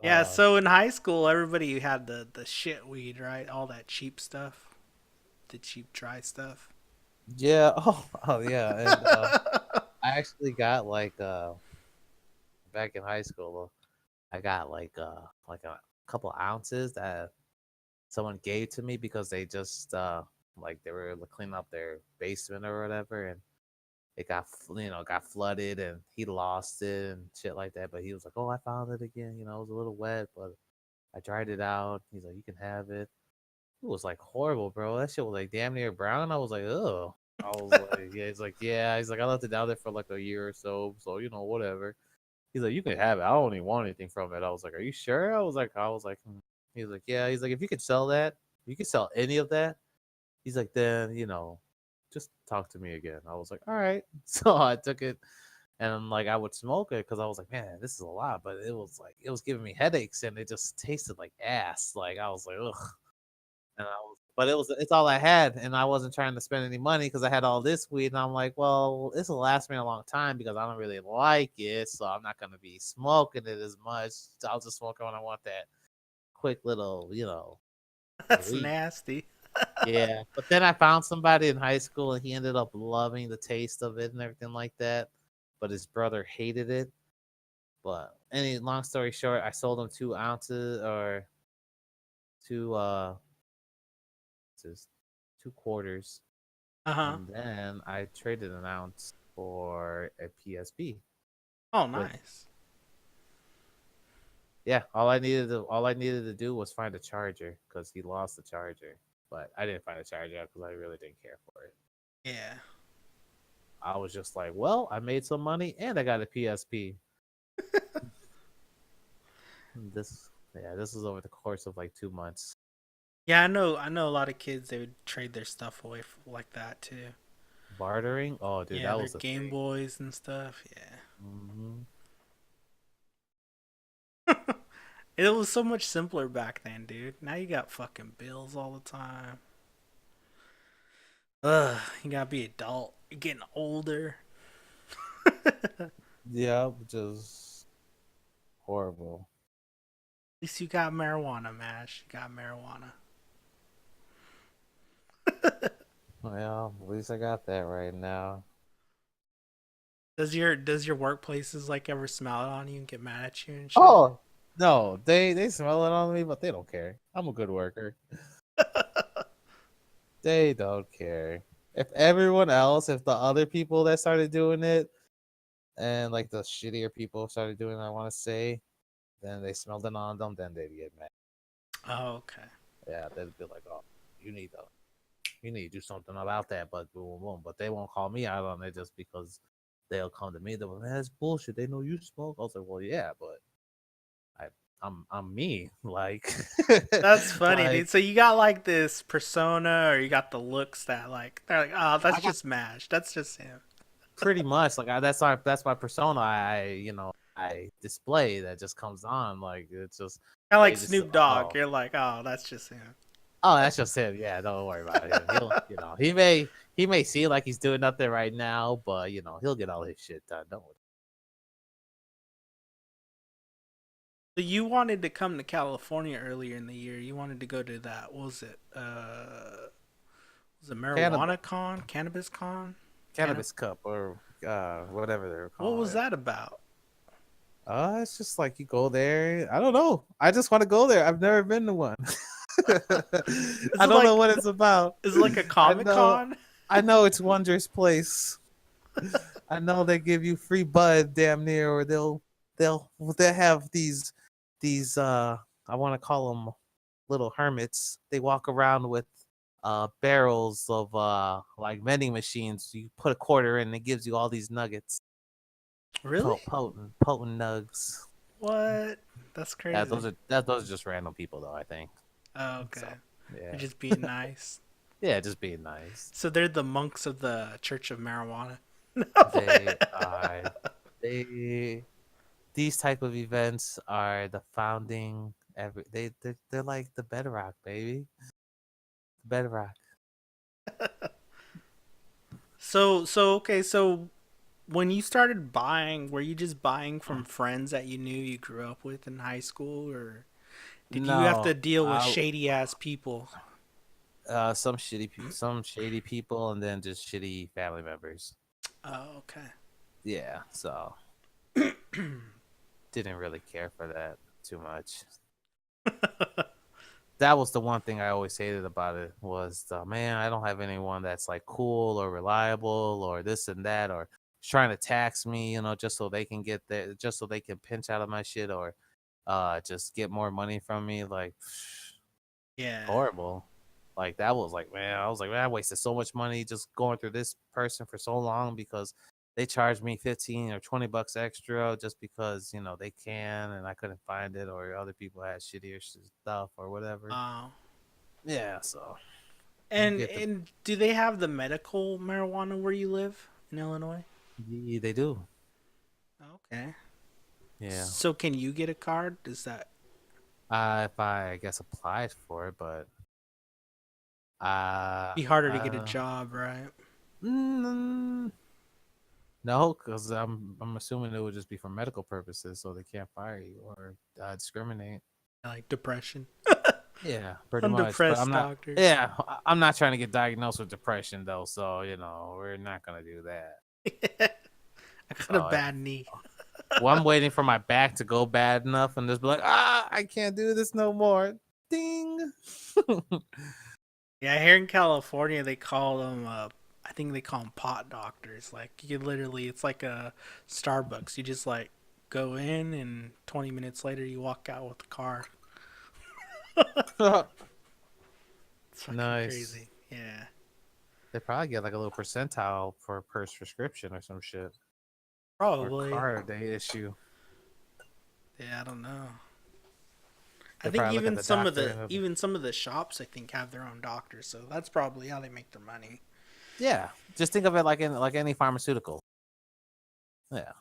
Speaker 2: Yeah,
Speaker 3: uh,
Speaker 2: so in high school, everybody had the shit weed, right? All that cheap stuff, the cheap dry stuff.
Speaker 3: yeah. Oh, yeah. And I actually got back in high school, I got like a couple ounces that someone gave to me because they just like they were cleaning up their basement or whatever, and it got flooded, and he lost it and shit like that. But he was like, "Oh, I found it again. It was a little wet, but I dried it out." He's like, "You can have it." It was like horrible, bro. That shit was like damn near brown. I was like, "Oh." I was like, "Yeah." He's like, "Yeah." He's like, "I left it down there for like a year or so whatever." He's like, "You can have it. I don't even want anything from it." I was like, "Are you sure?" I was like, "Hmm." He's like, "Yeah." He's like, "If you could sell that, if you could sell any of that." He's like, "Then just talk to me again." I was like, "All right." So I took it, and like I would smoke it because I was like, "Man, this is a lot," but it was giving me headaches, and it just tasted like ass. Like I was like, "Ugh." But it's all I had, and I wasn't trying to spend any money because I had all this weed, and I'm like, well, this will last me a long time because I don't really like it, so I'm not gonna be smoking it as much. So I'll just smoke it when I want that quick little,
Speaker 2: That's
Speaker 3: relief.
Speaker 2: nasty.
Speaker 3: Yeah, but then I found somebody in high school, and he ended up loving the taste of it and everything like that. But his brother hated it. But long story short, I sold him 2 ounces or two just 2 quarters.
Speaker 2: Uh huh.
Speaker 3: And then I traded an ounce for a PSP.
Speaker 2: Oh,
Speaker 3: With
Speaker 2: nice.
Speaker 3: Yeah, all I needed to do was find a charger because he lost the charger. But I didn't find a charger because I really didn't care for it.
Speaker 2: Yeah.
Speaker 3: I was just like, well, I made some money and I got a PSP. This was over the course of like 2 months.
Speaker 2: Yeah, I know. I know a lot of kids. They would trade their stuff away like that too.
Speaker 3: Bartering? Oh, dude,
Speaker 2: Yeah,
Speaker 3: that
Speaker 2: their
Speaker 3: was a
Speaker 2: Game
Speaker 3: thing.
Speaker 2: Boys and stuff.
Speaker 3: Hmm.
Speaker 2: Yeah. It was so much simpler back then, dude. Now you got fucking bills all the time. Ugh, you gotta be adult. You're getting older. At
Speaker 3: Yeah, just horrible.
Speaker 2: least you got marijuana, Mash. You got marijuana.
Speaker 3: Well, at least I got that right now.
Speaker 2: Does your workplaces like ever smell it on you and get mad at you and shit?
Speaker 3: Oh no, they smell it on me, but they don't care. I'm a good worker. They don't care. If the other people that started doing it, and like the shittier people started doing it, I want to say, then they smelled it on them, then they'd get mad.
Speaker 2: Oh, okay.
Speaker 3: Yeah, they'd be like, "Oh, you need to, you need to do something about that." But boom, boom, boom. But they won't call me out on it just because they'll come to me. They'll be like, "Man, that's bullshit. They know you smoke." I was like, "Well, yeah, but I, I'm me. Like,
Speaker 2: That's funny,
Speaker 3: like
Speaker 2: dude. So you got like this persona, or you got the looks that like they're like, oh,
Speaker 3: I
Speaker 2: that's
Speaker 3: got
Speaker 2: just Mash. That's just him.
Speaker 3: pretty much like that's my persona. display that just comes on. Like it's just
Speaker 2: Kind of
Speaker 3: they
Speaker 2: like
Speaker 3: just
Speaker 2: Snoop Dogg.
Speaker 3: oh
Speaker 2: You're like, oh, that's just him.
Speaker 3: oh that's just him. Yeah, don't worry about him. He'll he may seem like he's doing nothing right now, but he'll get all his shit done. Don't worry.
Speaker 2: So you wanted to come to California earlier in the year. You wanted to go to that. What was it? Was it marijuana con? Cannabis con?
Speaker 3: Cannabis cup or whatever they're
Speaker 2: What
Speaker 3: calling
Speaker 2: was
Speaker 3: it.
Speaker 2: that about?
Speaker 3: It's just like you go there. I don't know. I just want to go there. I've never been to one. I don't know what it's about.
Speaker 2: Is it like a Comic Con?
Speaker 3: I know it's wondrous place. I know they give you free bud damn near, or they'll have these I want to call them little hermits. They walk around with barrels of like vending machines. You put a quarter in, it gives you all these nuggets.
Speaker 2: Really?
Speaker 3: Potent nugs.
Speaker 2: What? That's crazy.
Speaker 3: Yeah, those are just random people though, I think.
Speaker 2: Oh, okay.
Speaker 3: So, yeah.
Speaker 2: They're just being nice.
Speaker 3: Yeah, just being nice.
Speaker 2: So they're the monks of the Church of Marijuana.
Speaker 3: They are. These type of events are the founding. They're like the bedrock, baby. Bedrock.
Speaker 2: So okay. So when you started buying, were you just buying from friends that you knew you grew up with in high school, or did you have to deal with shady ass people?
Speaker 3: Some shady people, and then just shitty family members.
Speaker 2: Oh, okay.
Speaker 3: Yeah, so didn't really care for that too much. That was the one thing I always hated about it was man, I don't have anyone that's like cool or reliable or this and that or trying to tax me, just so they can just so they can pinch out of my shit or just get more money from me. Like,
Speaker 2: yeah,
Speaker 3: horrible. Like that was like, man, I wasted so much money just going through this person for so long because they charged me $15 or $20 extra just because they can and I couldn't find it or other people had shittier stuff or whatever.
Speaker 2: Wow.
Speaker 3: Yeah, so.
Speaker 2: And do they have the medical marijuana where you live in Illinois?
Speaker 3: Yeah, they do.
Speaker 2: Okay.
Speaker 3: Yeah.
Speaker 2: So can you get a card? Does that?
Speaker 3: If I guess applied for it, but
Speaker 2: Be harder to get a job, right?
Speaker 3: No, because I'm assuming it would just be for medical purposes, so they can't fire you or discriminate.
Speaker 2: Like depression.
Speaker 3: Yeah, pretty much.
Speaker 2: Depressed
Speaker 3: But I'm not.
Speaker 2: doctors.
Speaker 3: Yeah, I'm not trying to get diagnosed with depression though, so we're not gonna do that.
Speaker 2: I got a bad knee.
Speaker 3: Well, I'm waiting for my back to go bad enough and just be like, I can't do this no more. Ding.
Speaker 2: Yeah, here in California, they call them. I think they call them pot doctors. Like you literally, it's like a Starbucks. You just like go in, and 20 minutes later, you walk out with a car. It's fucking
Speaker 3: nice.
Speaker 2: crazy. Yeah.
Speaker 3: They probably get like a little percentile for per prescription or some shit.
Speaker 2: Probably.
Speaker 3: Or card they issue.
Speaker 2: Yeah, I don't know.
Speaker 3: They
Speaker 2: I think
Speaker 3: probably
Speaker 2: even some of the shops I think have their own doctors, so that's probably how they make their money.
Speaker 3: Yeah, just think of it like any pharmaceutical. Yeah,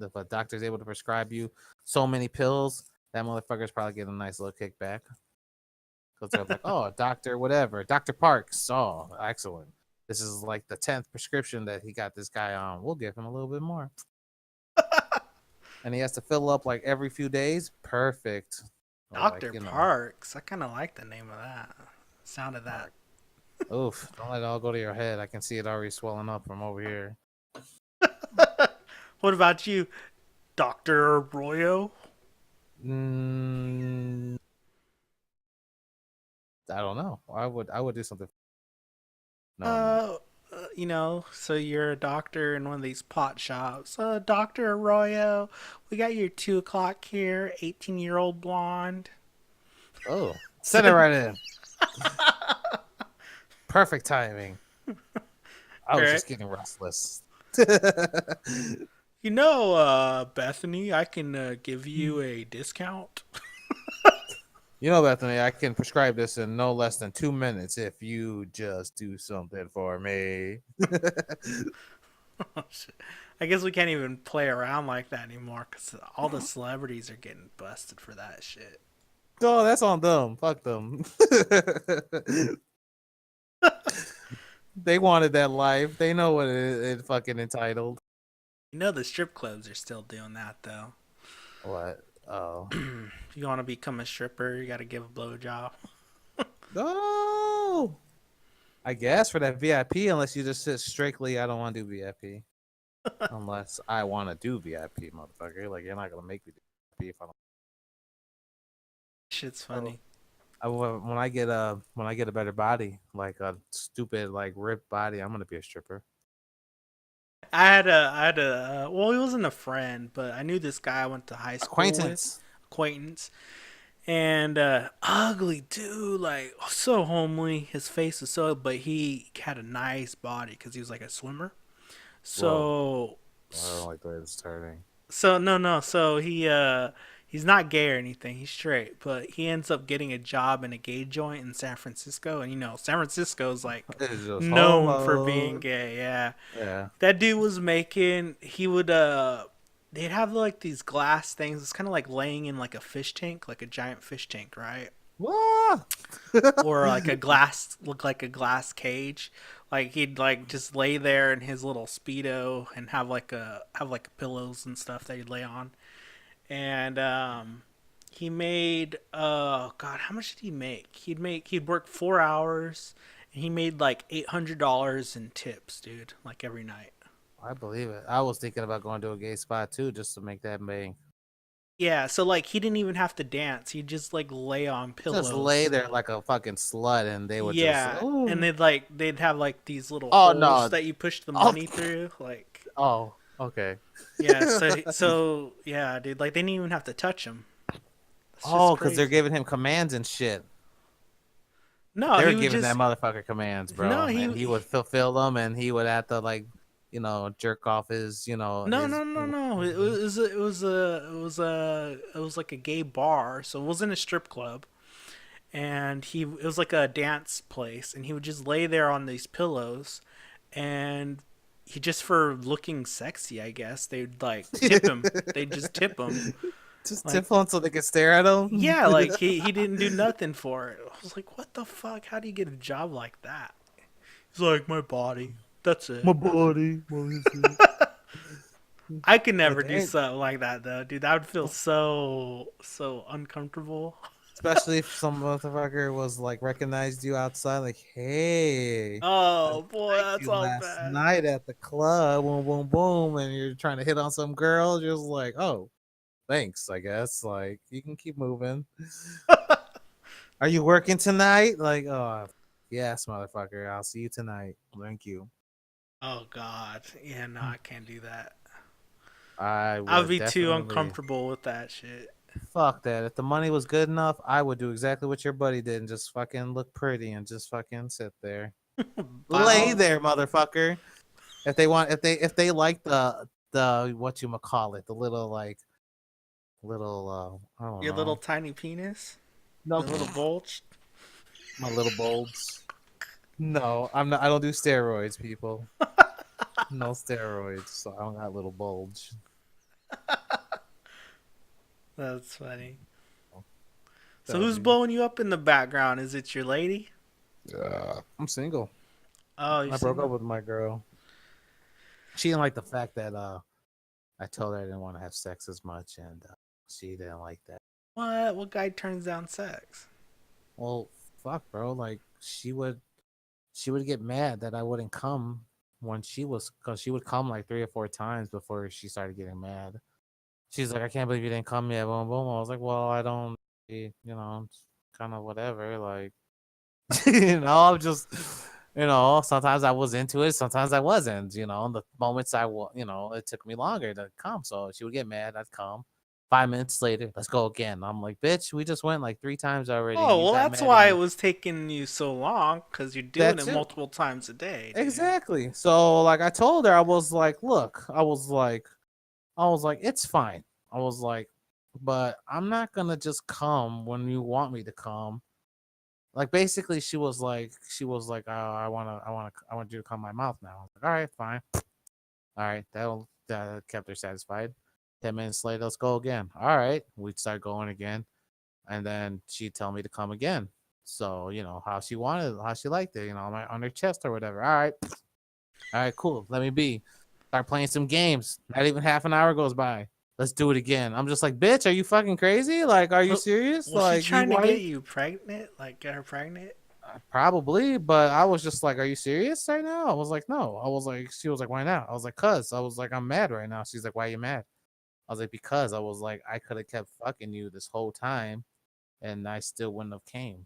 Speaker 3: if a doctor's able to prescribe you so many pills, that motherfucker's probably getting a nice little kickback. Because they're like, oh, Doctor whatever, Dr. Parks. Oh, excellent. This is like the 10th prescription that he got this guy on. We'll give him a little bit more. And he has to fill up like every few days. Perfect.
Speaker 2: Dr. Parks. I kind of like the name of that. Sound of that.
Speaker 3: Oof. Don't let it all go to your head. I can see it already swelling up from over here.
Speaker 2: What about you, Dr. Arroyo?
Speaker 3: I don't know. I would do something.
Speaker 2: No. So you're a doctor in one of these pot shops. Dr. Arroyo, we got your 2 o'clock here, 18-year-old blonde.
Speaker 3: Oh, send it right in. Perfect timing. I was just getting restless.
Speaker 2: Bethany, I can give you a discount.
Speaker 3: Bethany, I can prescribe this in no less than 2 minutes if you just do something for me.
Speaker 2: Oh, shit. I guess we can't even play around like that anymore because all the celebrities are getting busted for that shit.
Speaker 3: No, that's on them. Fuck them. They wanted that life. They know what it fucking entitled.
Speaker 2: You know the strip clubs are still doing that though.
Speaker 3: What? Oh.
Speaker 2: If you want to become a stripper, you got to give a blowjob.
Speaker 3: No. I guess for that VIP, unless you just sit strictly, I don't want to do VIP. Unless I want to do VIP, motherfucker. Like, you're not going to make me do VIP if I don't.
Speaker 2: Shit's funny.
Speaker 3: When I get a better body, like a stupid like ripped body, I'm gonna be a stripper.
Speaker 2: Well, he wasn't a friend, but I knew this guy I went to high school with, acquaintance, and ugly dude, like so homely. His face was so, but he had a nice body because he was like a swimmer. So,
Speaker 3: I don't like the way it's turning.
Speaker 2: so he's not gay or anything. He's straight, but he ends up getting a job in a gay joint in San Francisco, and San Francisco's like
Speaker 3: It's just
Speaker 2: known for
Speaker 3: homo.
Speaker 2: being gay. Yeah.
Speaker 3: Yeah.
Speaker 2: That dude was making. He would they'd have like these glass things. It's kind of like laying in like a fish tank, like a giant fish tank, right?
Speaker 3: What?
Speaker 2: Or like a glass, look like a glass cage. Like he'd like just lay there in his little speedo and have like pillows and stuff that he'd lay on. And he made God, how much did he make? He'd work 4 hours and he made like $800 in tips, dude, like every night.
Speaker 3: I believe it. I was thinking about going to a gay spot too, just to make that bang.
Speaker 2: Yeah, so like he didn't even have to dance. He'd just like lay on pillows.
Speaker 3: Just lay there like a fucking slut, and they would
Speaker 2: Yeah,
Speaker 3: just. Ooh.
Speaker 2: and they'd have like these little
Speaker 3: Oh
Speaker 2: holes
Speaker 3: no!
Speaker 2: that you push the money through, like.
Speaker 3: Oh, okay.
Speaker 2: Yeah, so yeah, dude, like they didn't even have to touch him.
Speaker 3: Oh, because they're giving him commands and shit.
Speaker 2: No,
Speaker 3: They're
Speaker 2: he would
Speaker 3: giving
Speaker 2: just
Speaker 3: that motherfucker commands, bro.
Speaker 2: no,
Speaker 3: And he would fulfill them, and he would have to like, jerk off his,
Speaker 2: no,
Speaker 3: his.
Speaker 2: no, no, no. It was like a gay bar, so it wasn't a strip club. And it was like a dance place, and he would just lay there on these pillows, and he just for looking sexy, I guess they'd like tip him. They'd just tip him.
Speaker 3: Just
Speaker 2: Like,
Speaker 3: tip him so they could stare at him.
Speaker 2: yeah, like he didn't do nothing for it. I was like, what the fuck? How do you get a job like that? He's like, my body. That's it.
Speaker 3: My body.
Speaker 2: I could never do something like that though, dude. That would feel so uncomfortable.
Speaker 3: Especially if some motherfucker was like recognized you outside, like, hey,
Speaker 2: Oh boy, that's
Speaker 3: you
Speaker 2: all
Speaker 3: last
Speaker 2: bad.
Speaker 3: night at the club, boom, boom, boom, and you're trying to hit on some girl, you're just like, oh, thanks, I guess. Like, you can keep moving. Are you working tonight? Like, oh, yes, motherfucker. I'll see you tonight. Thank you.
Speaker 2: Oh god, yeah, no, I can't do that.
Speaker 3: I
Speaker 2: I'd
Speaker 3: would
Speaker 2: be too
Speaker 3: definitely
Speaker 2: uncomfortable with that shit.
Speaker 3: fuck that. If the money was good enough, I would do exactly what your buddy did and just fucking look pretty and just fucking sit there. Lay there, motherfucker. If they like the what you call it, the little like little I don't
Speaker 2: Your
Speaker 3: know.
Speaker 2: little tiny penis,
Speaker 3: No,
Speaker 2: the little bulge.
Speaker 3: my little bulbs. No, I'm not. I don't do steroids, people. No steroids, so I don't got little bulge.
Speaker 2: That's funny. So
Speaker 3: That'll
Speaker 2: who's
Speaker 3: be-
Speaker 2: blowing you up in the background? Is it your lady?
Speaker 3: I'm single.
Speaker 2: Oh, you
Speaker 3: I broke up with my girl. She didn't like the fact that I told her I didn't want to have sex as much, and she didn't like that.
Speaker 2: What? What guy turns down sex?
Speaker 3: Well, fuck, bro. Like she would get mad that I wouldn't come when because she would come like 3 or 4 times before she started getting mad. She's like, I can't believe you didn't come yet. Boom, boom. I was like, well, I don't, it's kind of whatever. Like, I'm just, sometimes I was into it, sometimes I wasn't. The moments it took me longer to come. So she would get mad. I'd come. 5 minutes later, let's go again. I'm like, bitch, we just went like 3 times already.
Speaker 2: Oh,
Speaker 3: You
Speaker 2: well,
Speaker 3: got
Speaker 2: that's
Speaker 3: mad
Speaker 2: why
Speaker 3: at
Speaker 2: it
Speaker 3: me.
Speaker 2: was taking you so long, because you're doing
Speaker 3: That's
Speaker 2: it
Speaker 3: it.
Speaker 2: multiple times a day. Dude.
Speaker 3: Exactly. So like I told her, I was like, look, I was like, it's fine. I was like, but I'm not gonna just come when you want me to come. Like basically, she was like, I want you to come my mouth now. I was like, all right, fine. All right, that kept her satisfied. 10 minutes later, let's go again. All right, we'd start going again, and then she'd tell me to come again. So how she wanted, how she liked it, on her chest or whatever. All right, cool. Let me be. Start playing some games. Not even half an hour goes by. Let's do it again. I'm just like, bitch, are you fucking crazy? Like, are you serious?
Speaker 2: Was she
Speaker 3: Like,
Speaker 2: trying to get you pregnant? Like, get her pregnant?
Speaker 3: probably, but I was just like, are you serious right now? I was like, no. I was like, she was like, why not? I was like, cuz. I was like, I'm mad right now. She's like, why are you mad? I was like, because I was like, I could have kept fucking you this whole time and I still wouldn't have came.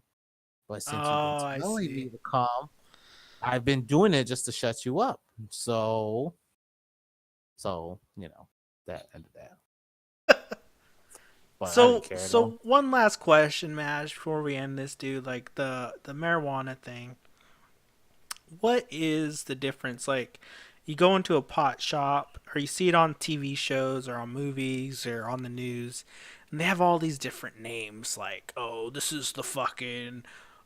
Speaker 3: But since you've been
Speaker 2: Oh, I
Speaker 3: telling me
Speaker 2: see.
Speaker 3: to come, I've been doing it just to shut you up. So, that ended that. But I didn't care though.
Speaker 2: So one last question, Mash, before we end this, dude. Like the marijuana thing. What is the difference? Like, you go into a pot shop, or you see it on TV shows, or on movies, or on the news, and they have all these different names. Like, oh, this is the fucking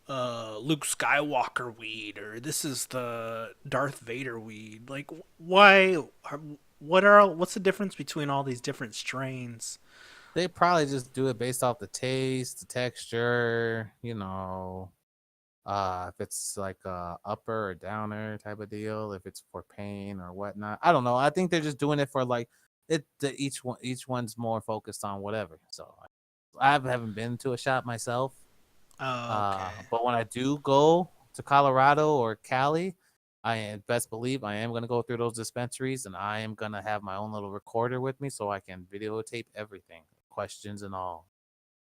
Speaker 2: Luke Skywalker weed, or this is the Darth Vader weed. Like, why? What's the difference between all these different strains?
Speaker 3: They probably just do it based off the taste, the texture, if it's like a upper or downer type of deal, if it's for pain or whatnot. I don't know. I think they're just doing it for like each one's more focused on whatever. So I haven't been to a shop myself.
Speaker 2: Oh, okay.
Speaker 3: But when I do go to Colorado or Cali, best believe I am gonna go through those dispensaries and I am gonna have my own little recorder with me so I can videotape everything, questions and all.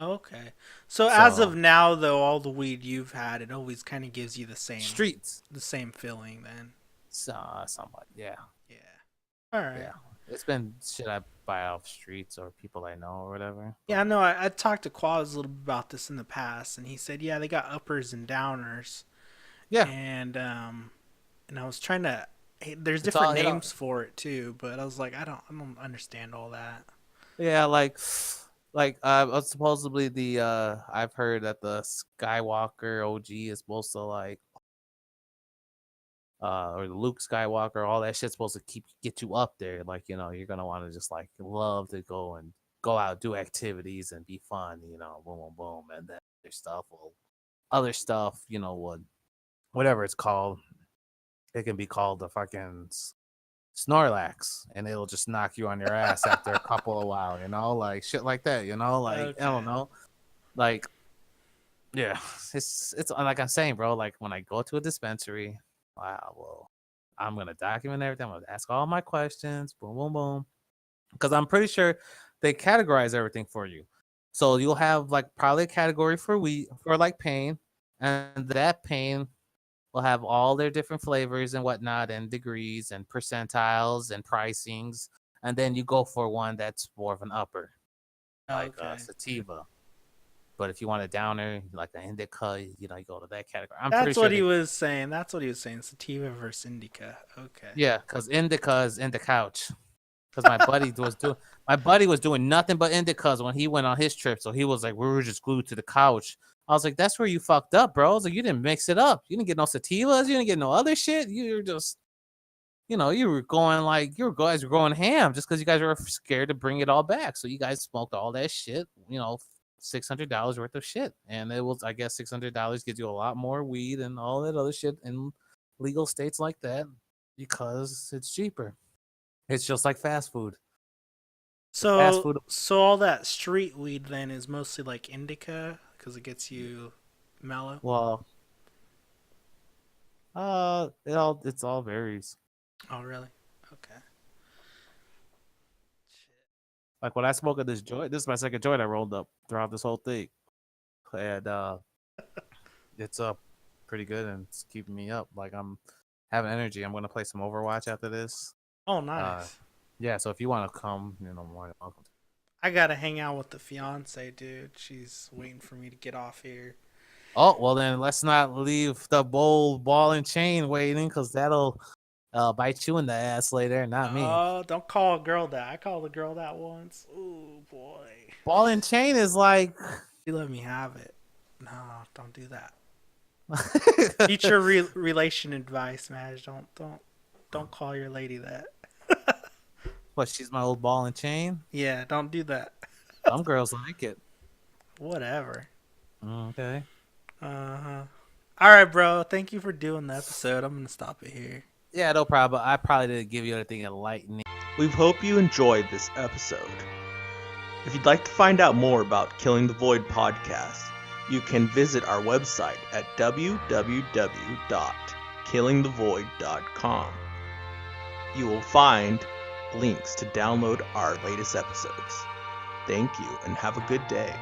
Speaker 2: Okay. So as of
Speaker 3: So
Speaker 2: now, though, all the weed you've had, it always kind of gives you
Speaker 3: streets,
Speaker 2: the same feeling. Then.
Speaker 3: somewhat, yeah.
Speaker 2: Yeah. All right.
Speaker 3: Yeah, it's been shit I buy off streets or people I know or whatever.
Speaker 2: Yeah,
Speaker 3: But
Speaker 2: no, I talked to Quaz a little bit about this in the past, and he said, yeah, they got uppers and downers,
Speaker 3: yeah,
Speaker 2: and I was trying to. Hey, there's
Speaker 3: it's
Speaker 2: different
Speaker 3: all
Speaker 2: names for it too, but I was like, I don't understand all that.
Speaker 3: yeah, like supposedly the I've heard that the Skywalker OG is supposed to like or the Luke Skywalker, all that shit's supposed to get you up there. Like, you're gonna want to just like love to go out, do activities and be fun, boom, boom, boom. And then other stuff, whatever it's called, it can be called the fucking Snorlax, and it'll just knock you on your ass after a couple of while, like shit like that, like I don't
Speaker 2: Okay.
Speaker 3: know, like yeah, it's like I'm saying, bro. Like when I go to a dispensary, wow, well, I'm gonna document everything. I'm gonna ask all my questions, boom, boom, boom, because I'm pretty sure they categorize everything for you. So you'll have like probably a category for like pain, and that pain will have all their different flavors and whatnot, and degrees and percentiles and pricings, and then you go for one that's more of an upper, like
Speaker 2: Okay.
Speaker 3: sativa. But if you want a downer, like an indica, you go to that category. I'm pretty
Speaker 2: That's
Speaker 3: sure
Speaker 2: what he
Speaker 3: they,
Speaker 2: was saying. That's what he was saying. Sativa versus indica. Okay.
Speaker 3: yeah, because indica is in the couch. Because my buddy was doing nothing but indicas when he went on his trip. So he was like, we were just glued to the couch. I was like, that's where you fucked up, bro. I was like, you didn't mix it up. You didn't get no sativas. You didn't get no other shit. You were just, you were going like, you guys were going ham just because you guys were scared to bring it all back. So you guys smoked all that shit, $600 worth of shit. And it was, I guess, $600 gives you a lot more weed and all that other shit in legal states like that because it's cheaper. It's just like fast food. Fast food.
Speaker 2: So all that street weed then is mostly like indica because it gets you mellow.
Speaker 3: Well, it's all varies.
Speaker 2: Oh, really? Okay.
Speaker 3: Like when I smoke at this joint, this is my second joint I rolled up throughout this whole thing, and it's pretty good and it's keeping me up. Like I'm having energy. I'm gonna play some Overwatch after this.
Speaker 2: Oh,
Speaker 3: Uh,
Speaker 2: nice.
Speaker 3: yeah. So if you want to come, more than welcome.
Speaker 2: I gotta hang out with the fiance, dude. She's waiting for me to get off here.
Speaker 3: Oh well, then let's not leave the ball and chain waiting, because that'll bite you in the ass later, not me.
Speaker 2: Oh, don't call a girl that. I called a girl that once. Ooh, boy.
Speaker 3: Ball and chain is like.
Speaker 2: She let me have it. No, don't do that. Future relation advice, man. Don't call your lady that.
Speaker 3: What? She's my old ball and chain.
Speaker 2: Yeah, don't do that.
Speaker 3: Some girls like it.
Speaker 2: Whatever.
Speaker 3: Okay.
Speaker 2: Uh-huh. All right, bro. Thank you for doing the episode. I'm gonna stop it here.
Speaker 3: Yeah, no problem. I probably didn't give you anything enlightening.
Speaker 1: We hope you enjoyed this episode. If you'd like to find out more about Killing the Void podcast, you can visit our website at www.killingthevoid.com. You will find links to download our latest episodes. Thank you and have a good day.